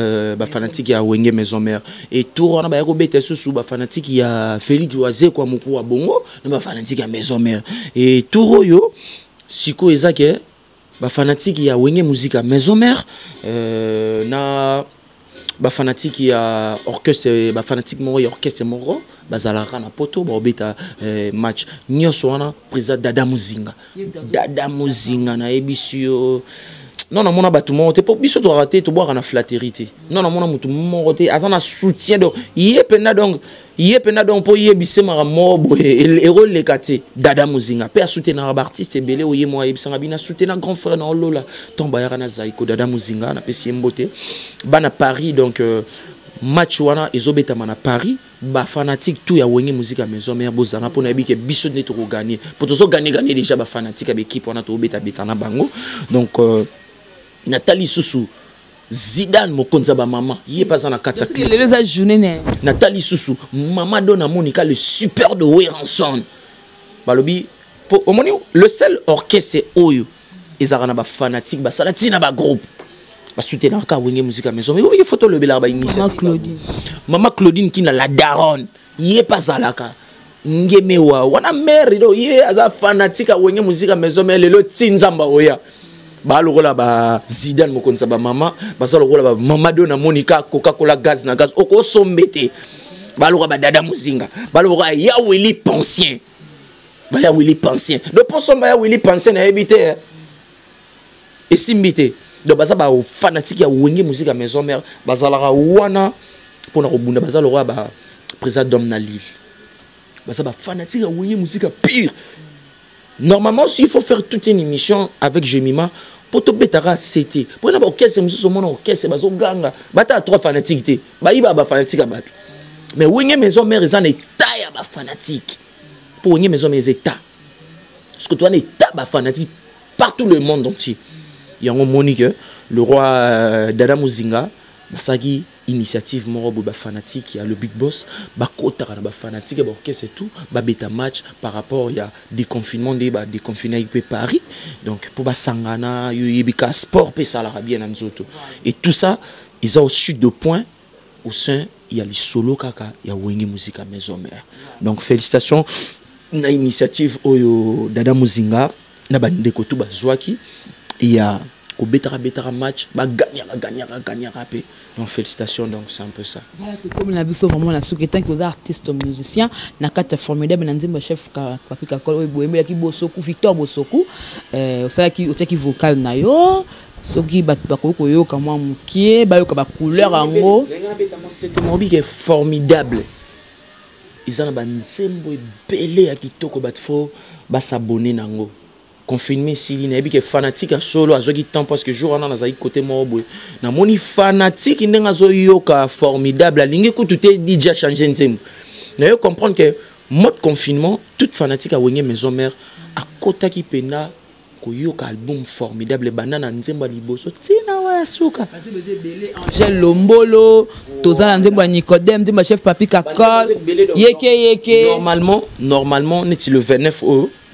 fanatique à Wenge Maison Mère et tout on a ba ko beta sous fanatique il y a Félix Oisé kwa muku wa bongo na fanatique à Maison Mère et tout yo siko ezake fanatique il y a Wenge musique à Maison Mère na fanatique il y a orchestre fanatique moro orchestre moro bazalaka na poto beta match nyonso wana président Dada Muzinga na ebisio non na mona batu mo te po biso to rater to boire na flatterie non na mona mutu mo te azana soutien donc yepena donc po yebise mara mobo héros le kate Dada Muzinga pe a soutenir ba artiste belé oye mo yebisanga bina soutenir grand frère na lola tomba yara na zaiko Dada Muzinga na pesi mbote bana Paris donc match wana ezobeta na Paris ba fanatique tout ya Wenge musique à Maison Mère bozana pour na bike biso ne to gagner pour to gagner déjà ba fanatique avec équipe wana to beta na bango donc Nathalie Soussou Zidane mokonza ba maman yé pas na kata les journée Nathalie Soussou maman donna Monica le super de Weranson balobi au moni le seul orchestre oyo ezarana ba fanatique ba salatina ba groupe ba soutenir ka Wenge musique à Maison mais oui photo le bela ba initiative maman Claudine qui na la daronne yé pas alaka ngemewa wana mère do yé aza fanatique à Wenge musique à Maison mais le tinzamba oya ba lokola ba Zidane mokonza ba maman ba sa lokola ba maman dona Monica Coca-Cola gaz na gaz oko sombete ba lokola ba Dada Muzinga ba lokola ya Willy Pensien ba ya Willy Pensien do poso ba ya Willy Pensien na ebité et simbité donc baza ba fanatique ya Wenge musique à Maison Mère bazalaka wana pour na robunda baza lokola ba président Domna Lille baza ba fanatique ya Wenge musique pire. Normalement, s'il faut faire toute une émission avec Jemima, pour te betara c'était. Pour n'avoir orchestre, c'est mon orchestre, bazo ganga. Bata trois fanatiques, baïba ba fanatique à battre. Mais Wenge Maison Mère ils en état ya ba fanatique. Pour Wenge Maison Mère ils état. Parce que toi en état ba fanatique partout le monde entier. Il y a un Monique, le roi Dada Muzinga, basagi initiative morobo ba fanatique, il y a le big boss, ba kota na ba fanatique, ba orchestre et tout, ba beta match par rapport il y a des confinements des confinés à Paris. Donc pour ba sangana, yebika sport pe ça la bien nzoto. Et tout ça, ils ont chute de points au sein il y a les solo kaka, il y a Wenge musique à Maison Mère. Donc félicitations na initiative oyo Dada Muzinga na ba ndeko tout ba zwaki, il y a au betara match ba gagner rapé. Donc félicitations, donc c'est un peu ça. Voilà, comme la biso vraiment la souketan que aux artistes musiciens na carte formidable na nzimba chef Papi Kakol boyembela ki bosoku Victor Bosoku osala ki otaki vocal na yo soki bat bakoko yo kama mukie ba yo ka ba couleur ango c'était mon bic est formidable. Ils en ba nzembo belé ya kitoko bat fo ba s'abonner nango. Confinement si il n'est pas fanatique à solo à zogi temps parce que jour on a zaï côté mobile na moni fanatique n'enga zo yoka formidable la ligne que tout est déjà changé n'tem na yo comprendre que mode confinement toute fanatique à Wenge Maison Mère à côté qui pena ko yoka album formidable banana nzemba liboso tina wa suka Angel Lombolo tozana nzemba Nicodème nzemba chef Papi Kakol yeke normalement n'est le 29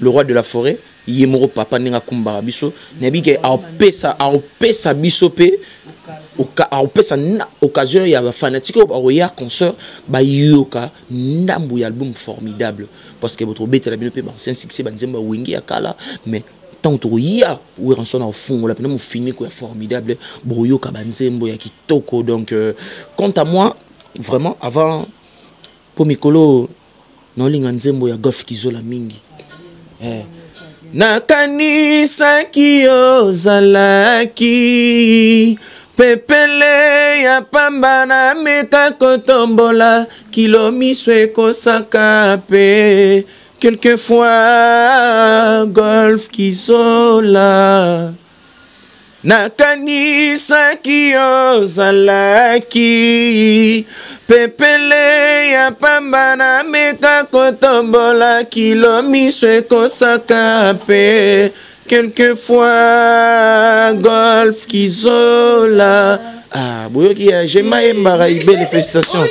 le roi de la forêt yemoro papa ninga kumbara biso nebike aopesa biso pe aopesa na occasion ya ba fanatique ba ya concert ba yoka ndambu ya album formidable parce que votre bête la bien pe ba c'est un succès ba nzemba Wenge ya kala mais tant to ya Weranson au fond la pena mo fini ko formidable bo yoka ba nzembo ya kitoko donc quant à moi vraiment avant pour mikolo no linga nzembo ya Golf Kizola mingi nakanisa kiyo zalaki pepele ya pamba na meka kotombola kilo miswe kosaka pe quelquefois Golf Kizola nakanisa kiyo zalaki pepele ya pamba na meka kotombola kilo miswe kosaka pe quelquefois golf kizola. Ah, boyoki j'aime embara belle félicitations.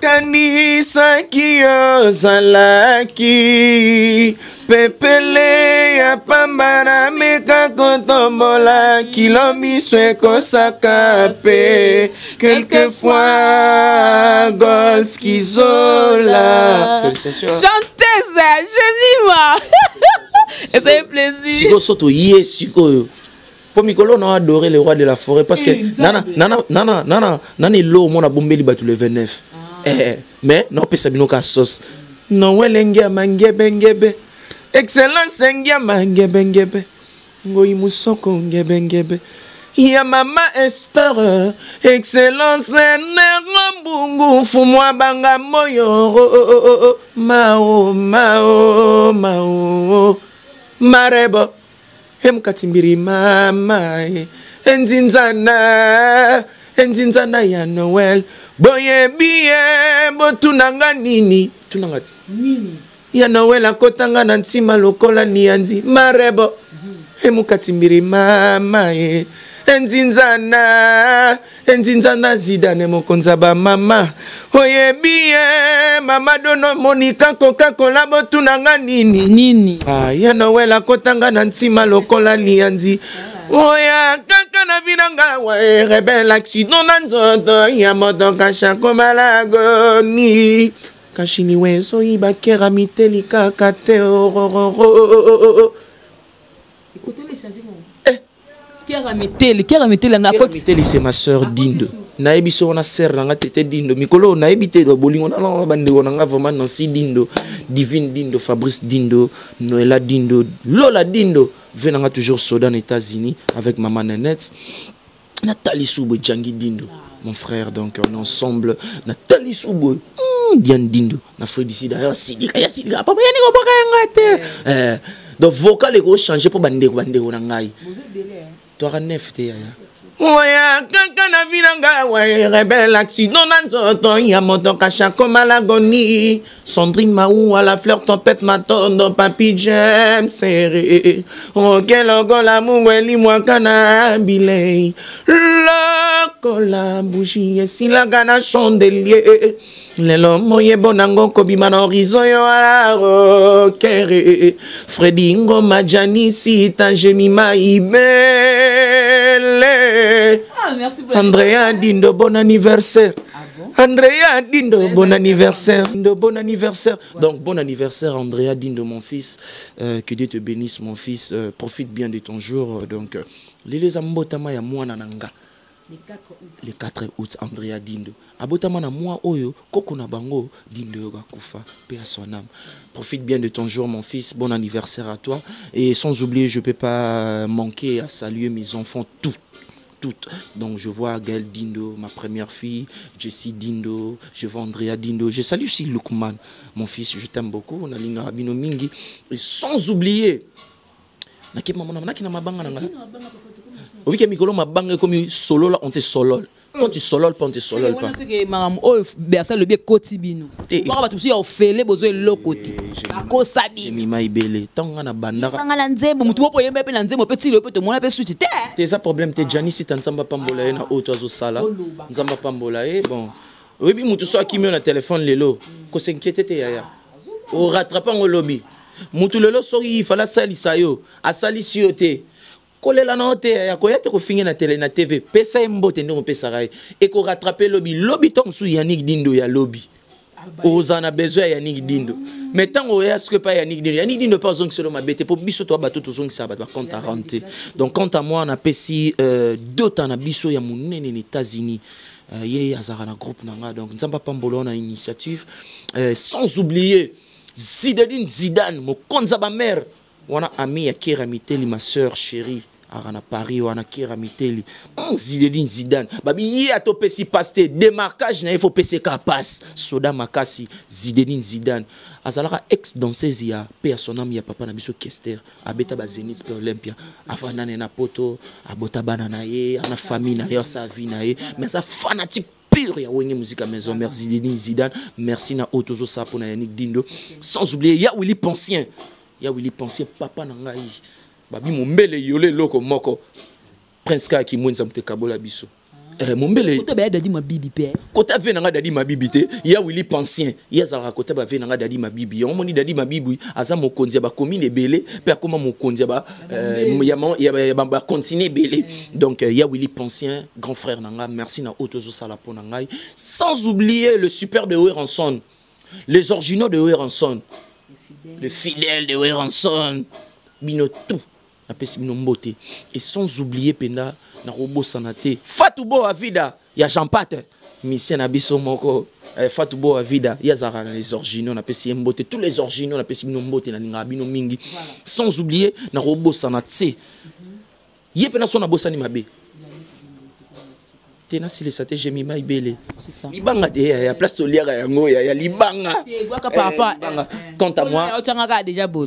Kanisa kiyo zalaki pepele ya pambana meka kotombola kilomiso ekosaka pe quelquefois golf kizola. Félicitations. Chanteuse, Jenima. Et ça fait plaisir. Siko soto yé siko. Pour Mikolo, on a adoré le roi de la forêt parce que nana lo mon a bombé le 29. Mais non peut sabino ka sauce. Non welengia mangebe ngebe. Excellence ngia mangebe ngebe. Ngoi musoko ngebe ngebe. Ya mama Esther, excellence nerambungu fumwa banga moyo mao mao mao marebo. Katimbiri mama enzina ya Noel boye biye botunanga nini tunangati nini ya Noel akotanga na ntima lokola nianzi marebo katimbiri mama enzina zidane mokonza ba mama oye biye mama dono monika Coca-Cola botunanga nini ya Noel akotanga na ntima lokola lianzi oya kaka na binanga wa rebel accident na nzoto ya motoka shako malagoni kashini wezo ibakera miteli kaka te écoutez les changements. Kéramiteli c'est ma soeur Dindo. Naebi so na sœur nga tete Dindo. Mikolo naebi te do bolingo na bande nga vraiment Nancy Dindo, Divine Dindo, Fabrice Dindo, Noëlla Dindo, Lola Dindo. Venanga toujours soda aux États-Unis avec maman Nanette. Nathalie Soubo Djangi Dindo. Mon frère donc on est ensemble. Nathalie Soubo Diane Dindo. Na frère d'ici d'ailleurs Sidika ya Sidika papa yani ko boka ngate. Donc vocal est changer pour bande na ngai. Toi, un neuf, t'es Oya, kaka na vinanga, ouais, rebelle accident dans nzoto, ya motoka chako malagoni. Sandrine Maou à la fleur tempête matondo, papi j'aime serré. Ok, logo la moueli moi kana bilei. Loko la bougie, si la gana chandelier. Lelo moye bonango kobima na horizon yo aro kere. Freddy Ngoma Jani sita Jemima ibele. Merci beaucoup. Andrea Dindo, bon anniversaire. Ah bon? Andrea Dindo, bon anniversaire. Dindo, bon anniversaire. Donc, bon anniversaire, Andrea Dindo, mon fils. Que Dieu te bénisse, mon fils. Profite bien de ton jour. Donc, les ambotama ya mwana nanga. Le 4 août, Andrea Dindo. Abotama na moi oyo, koko na bango, Dindo yoga kufa, paix à son âme. Profite bien de ton jour, mon fils. Bon anniversaire à toi. Et sans oublier, je ne peux pas manquer à saluer mes enfants toutes. Donc je vois Gaël Dindo, ma première fille, Jessie Dindo, je vois Andrea Dindo, je salue aussi Lukman, mon fils, je t'aime beaucoup, on a l'ingé Rabino Mingi. Et sans oublier, oui, que Mikolo m'a bangé comme solo là, on te solo. Quand tu sololes pas, on te solole pas. C'est que madame oh bersa le bien kotibino. Ba ba tusi ya ofele bozo elokoti. Akosabi. Mima ibele. Tanga na bandara. Tanga la nzembo mutu po yembe pe na nzembo pe ti le pe to mona pe suti te. T'es ça problème te Jani si t'ensamba pambola na auto azo sala. Nzamba pambola bon. Oui bi mutu so akimi na téléphone lelo. Ko s'inquiéter te yaya. O rattraper en lobby. Mutu lelo sori fala salisa yo. Asali siote. Kolela na hote ya koyate ko fingi na télé na TV pesa mbote ndo pesa rai et ko rattraper lobby tom sou Yannick Dindo ya lobby ozana besoin Yannick Dindo mais tant o est-ce que pas Yannick Dindo pas zong selo mabete pour biso to bato to zong sa ba compte à renter donc quant à moi on a pesi d'autres na biso ya munene aux États-Unis yé azara na groupe nanga donc nzamba pambolo na initiative sans oublier Zinedine Zidane mo konza ba mère wana ami ya Kéramiteli ma sœur chérie arana Paris wana Kéramiteli Zinedine Zidane babi ye atopesi pasté démarquage na il faut pc ka passe soda makasi Zinedine Zidane azalaka ex danseuse ya personnam ya papa na biso Kester abeta ba Zenith pe Olympia afana na poto abota bana na ye ana famille na yo sa vie na ye mais sa fanatique pur ya wenge musique à maison mère Zidane merci na otozo sa pour na Yannick Dindo sans oublier ya Willy Pensien papa na ngai babi mombele yole loko moko Prince Ka ki mwenza mte kabola biso mombele kota ba dadi mabibi pe kota ve nanga dadi mabibi te ya Willy Pensien ya zala kota ba ve nanga dadi mabibi on moni dadi mabibi aza mokonzi ba commune belé pe akoma mokonzi ba ba continuer belé donc ya Willy Pensien grand frère nanga merci na otozo sala pona ngai sans oublier le super de Weranson les originaux de Weranson le fidèle de Weranson bino tout na pesi bino mbote et sans oublier penda na robo sanate Fatoubo Avida ya Jean-Pat mission na biso moko Fatoubo Avida ya zara les originaux na pesi mbote tous les originaux na pesi bino mbote na linga bino mingi sans oublier na robo sanate ye pena so na bosani mabe tena si les saté j'ai mis mai belé c'est ça libanga de ya place oliaga yango ya libanga quant à moi déjà beau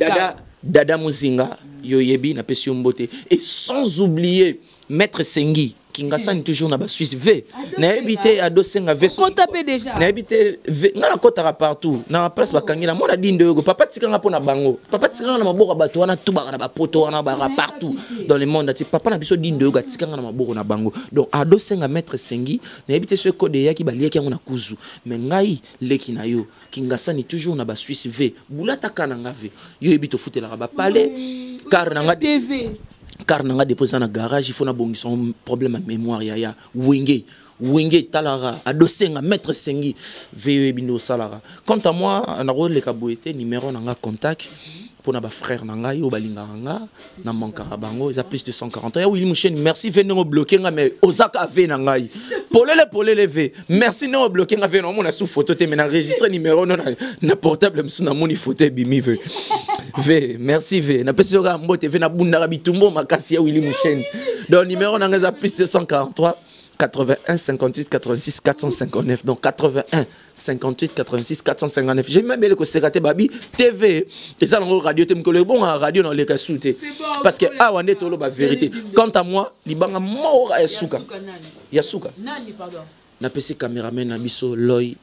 Dada Muzinga yoyebi na pesi mbote et sans oublier Maître Sengi Kingasani toujours na ba Suisse V na habité à Dosenga V kota pe déjà na habité ngala kota partout na place bakangela mona dindo yogo papa tikanga pona bango papa tikanga na maboko bato wana tuba na ba poto wana ba partout dans le monde ati papa na biso dindo yogo tikanga na maboko na bango donc à Dosenga Maître Sengi na habité ce code ya ki baliaki yango na kuzu mais ngai leki na yo Kingasani toujours na ba Suisse V bulata kana ngave yo ebito futela ba palais car na TV car nanga déposé na garage il faut na bongi son problème à mémoire ya wenge talara adosenga Maître Sengi VE bindo salara quant à moi na ro le kaboete numéro nanga contact pour na ba frère nanga yo balinga nga na mankara bango ils a plus de 140 ya Willy Mouchen merci venir au bloquer nga mais ozaka ve nanga polele ve merci no bloquer nga ve no mona sous photo te mais na enregistrer numéro na portable msu na moni photo bimi ve V, merci V. Na pesi yoga mbote V na bunda bitumbo makasi ya Willy Mouchen. Donc numéro nanga plus de 143 81 58 86 459. Donc 81 58 86 459. J'ai même le Sekate Babi TV. Et ça dans radio te mkole bon radio dans les kasouté. Parce que ah wande tolo ba vérité. Quant à moi, libanga mora yasuka. Yasuka. Nani pardon. Na pesi cameraman na biso Loy.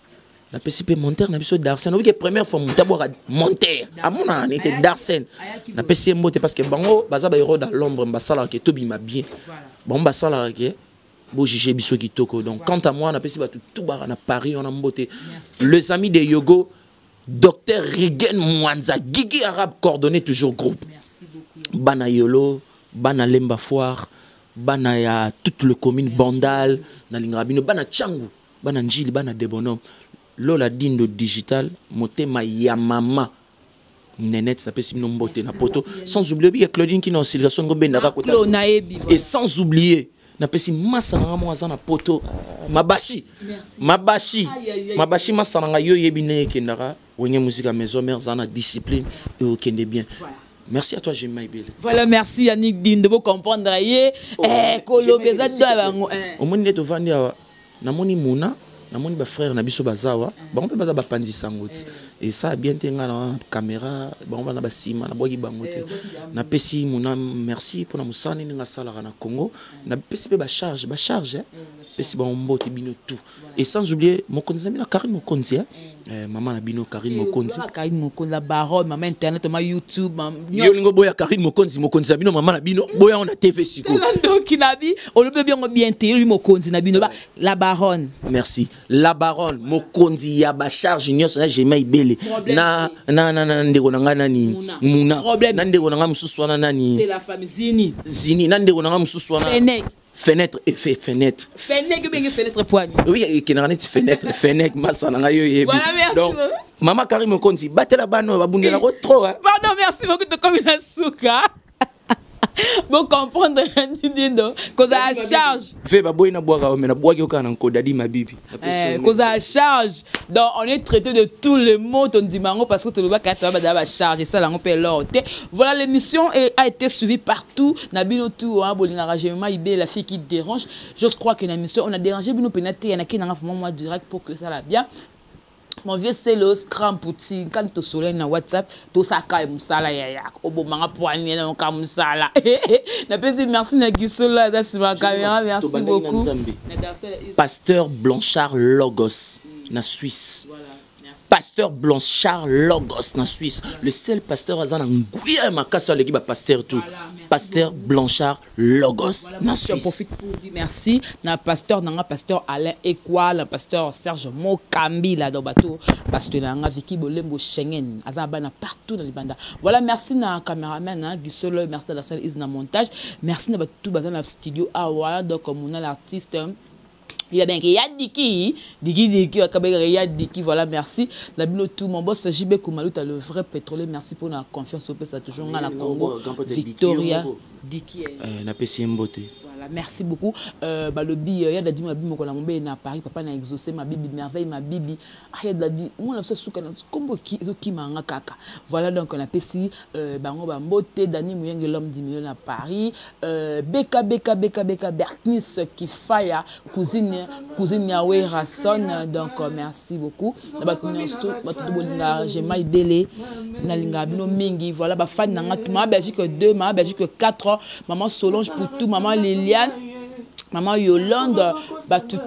La PCP monteur na biso Darsen oui que première fois d'abord monteur à mon an était Darsen na PCP mbote parce que bango baza ba héros dans l'ombre mbasala que tobi ma bien bon mbasala que bo jige biso kitoko donc quant à moi na PCP tout bara na Paris on a mbote les amis de Yogo docteur Rigen Mwanza Gigi Arabe coordonné toujours groupe merci beaucoup bana Yolo bana Lemba Foire bana ya toute le commune Bandal na Lingabino bana Changu bana Njili bana Debonom Lola Dindo digital motema ya mama Nenette ça peut si non beauté na poto sans oublier Claudine qui n'a oscillation ngobenda kota et sans oublier na pesi massa na mo azana poto mabashi massa na yo yebine kendara wenge musique à maison mère zana discipline et okende bien. Merci à toi, Jemma Bele. Voilà, merci Yannick Dindo, vous comprendre. Kolobeza do au monde de vandi na moni muna na moni ba frère na biso bazawa bango pe baza ba panzi sangoti et ça bien tenga na caméra bango na ba sima na bogi bangote na pesi muna merci pour na musani nga sala na Congo na pesi pe ba charge pesi ba mbote bino tout et sans oublier mon konzi na Karine Mokonzi maman na bino Karine Mokonzi la baronne maman internet ma YouTube yo lingo boya Karine Mokonzi bino maman na bino boya on a TV siko donc inabi on le peut bien télé Mokonzi na bino la baronne merci la baronne Mokonzi ya ba charge nyos na Jemma Bele na ndeko nanga nani muna na ndeko nanga mususu wana nani c'est la famille Zini na ndeko nanga mususu wana fenêtre bien fenêtre poigne oui qui n'a fenêtre massa na yo yebi donc maman Karine Mokonzi batela bano babundela ko trop pardon merci beaucoup de comme la souka. Bon comprendre Dindo cause à charge fait baboy na boire mais na boire yo kana ko dadi mabibi cause à charge donc on est traité de tous les mots on dit mango parce que tout le bas kata ba charge et ça là on peut l'orte. Voilà, l'émission a été suivie partout na bino tout hein bolinga Jemma Bele la fille qui dérange. Je crois que l'émission on a dérangé bino penate yana ki na moi direct pour que ça là bien. Mon vieux Célos, grand petit, quand tu soleil na WhatsApp, tout ça caille musala ya au bon manga poignet na comme musala. Na pesi merci na gisola da si ma caméra, merci beaucoup. Pasteur Blanchard Logos na Suisse. Pasteur Blanchard Logos na Suisse. Le seul pasteur azana nguya makasa l'équipe pasteur tout. Pasteur Blanchard Logos na Suisse. Je profite pour dire merci na pasteur Alain Ekwal, pasteur Serge Mokambi là dans bateau, pasteur nanga Vicky Bolembo Schengen, azaba na partout dans les bandes. Voilà, merci na caméraman hein, Gisolo, merci de la salle is na montage. Merci na tout bazan na studio awa donc mon l'artiste. Il y a bien qu'il y a Diki, voilà, merci. La bino tout, mon boss JB Koumalou, tu as le vrai pétrolier, merci pour la confiance au pays, ça toujours dans la Congo. Victoria Diki. La PC Mbote. Voilà, merci beaucoup. Le bi, il y a dit ma bibi, mon bé na Paris, papa n'a exaucé ma bibi, merveille ma bibi. Ah, il y a dit, moi, on a fait sous canal, comme qui m'a un kaka. Voilà, donc on a PC, Bango Bambote, Dani Mouyeng, l'homme 10 millions à Paris. Beka, Bertnis, qui faille, cousine Yahweh Rasson, donc merci beaucoup. J'ai maï belé, Nalinga Bino Mingi, voilà, fan n'a Belgique 2, Belgique 4, maman Solange pour tout, maman Liliane. Maman Yolande,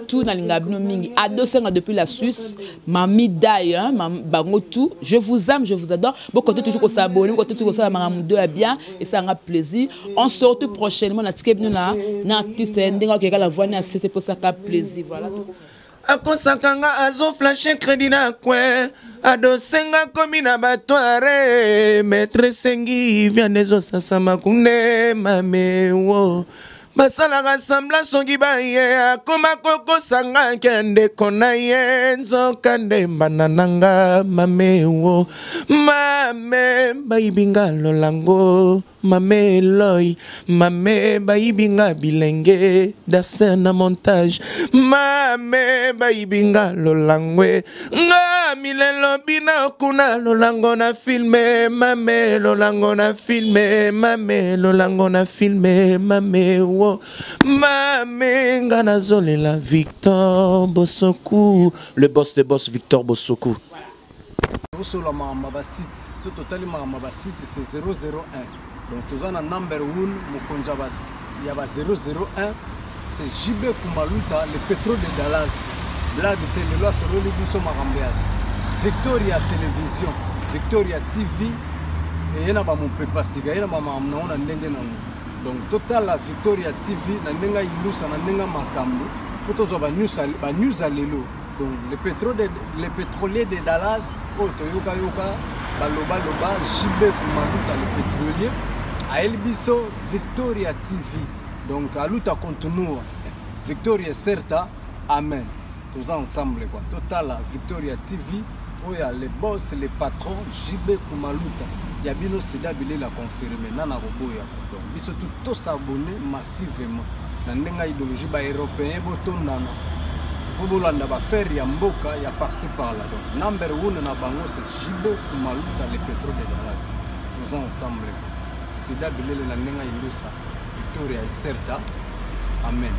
tout dans l'ingabino mingi. Ado senga depuis la Suisse, Mami Daye, Bangotou. Je vous aime, je vous adore. Bon, quand toujours s'abonner, quand toujours ça, Maman Deux bien et ça a plaisir. On se retrouve prochainement. Na tike bino na artiste ndinga qui la voix na c'est pour ça qu'a plaisir. Voilà. Akosakanga azo flasher crédit na kwe ado senga komi na batware maître sengi vient des osasa makunde mamewo. Basala rassembla songi baye akoma koko sanga kende kona yenzo kande banananga mamewo mame baibinga lolango mame loy mame baibinga bilenge dasena montage mame baibinga lolangwe nga milelo bina kuna lolango na filme mame lolango na filme mame lolango na filme mame Mame Nganazolela Victor Bosoku, le boss des boss Victor Bosoku. Sur la Mabasite, ce total Mabasite c'est 001. Donc tous en number 1, Mokonjabas, il y a 001, c'est JB Kumaluta, le pétrole de Dallas. Blague de Téléloa sur le Libiso Marambéad. Victoria Télévision, Victoria TV, et il y a mon pépa siga, il y a ma maman, on a donc total la Victoria TV na nenga ilusa na nenga makambo potozo ba news alelo donc le pétrolier de Dallas otoyoka yoka baloba JB Kumaluta le pétrolier a Elbiso Victoria TV donc aluta continue Victoria certa amen tous ensemble quoi total la Victoria TV oya les boss les patrons JB Kumaluta Yabino Sida Bilé l'a confirmé, Nana Roboya. Donc, ils sont tous s'abonner massivement. Dans l'idéologie européenne, pour faire Yamboka, il y a par-ci par-là. Donc, number 1 na bango, c'est JB Kumaluta, le pétrole de Dallas. Tous ensemble. Sida Bilé, la Nenga Ilusa, Victoria, certa. Amen.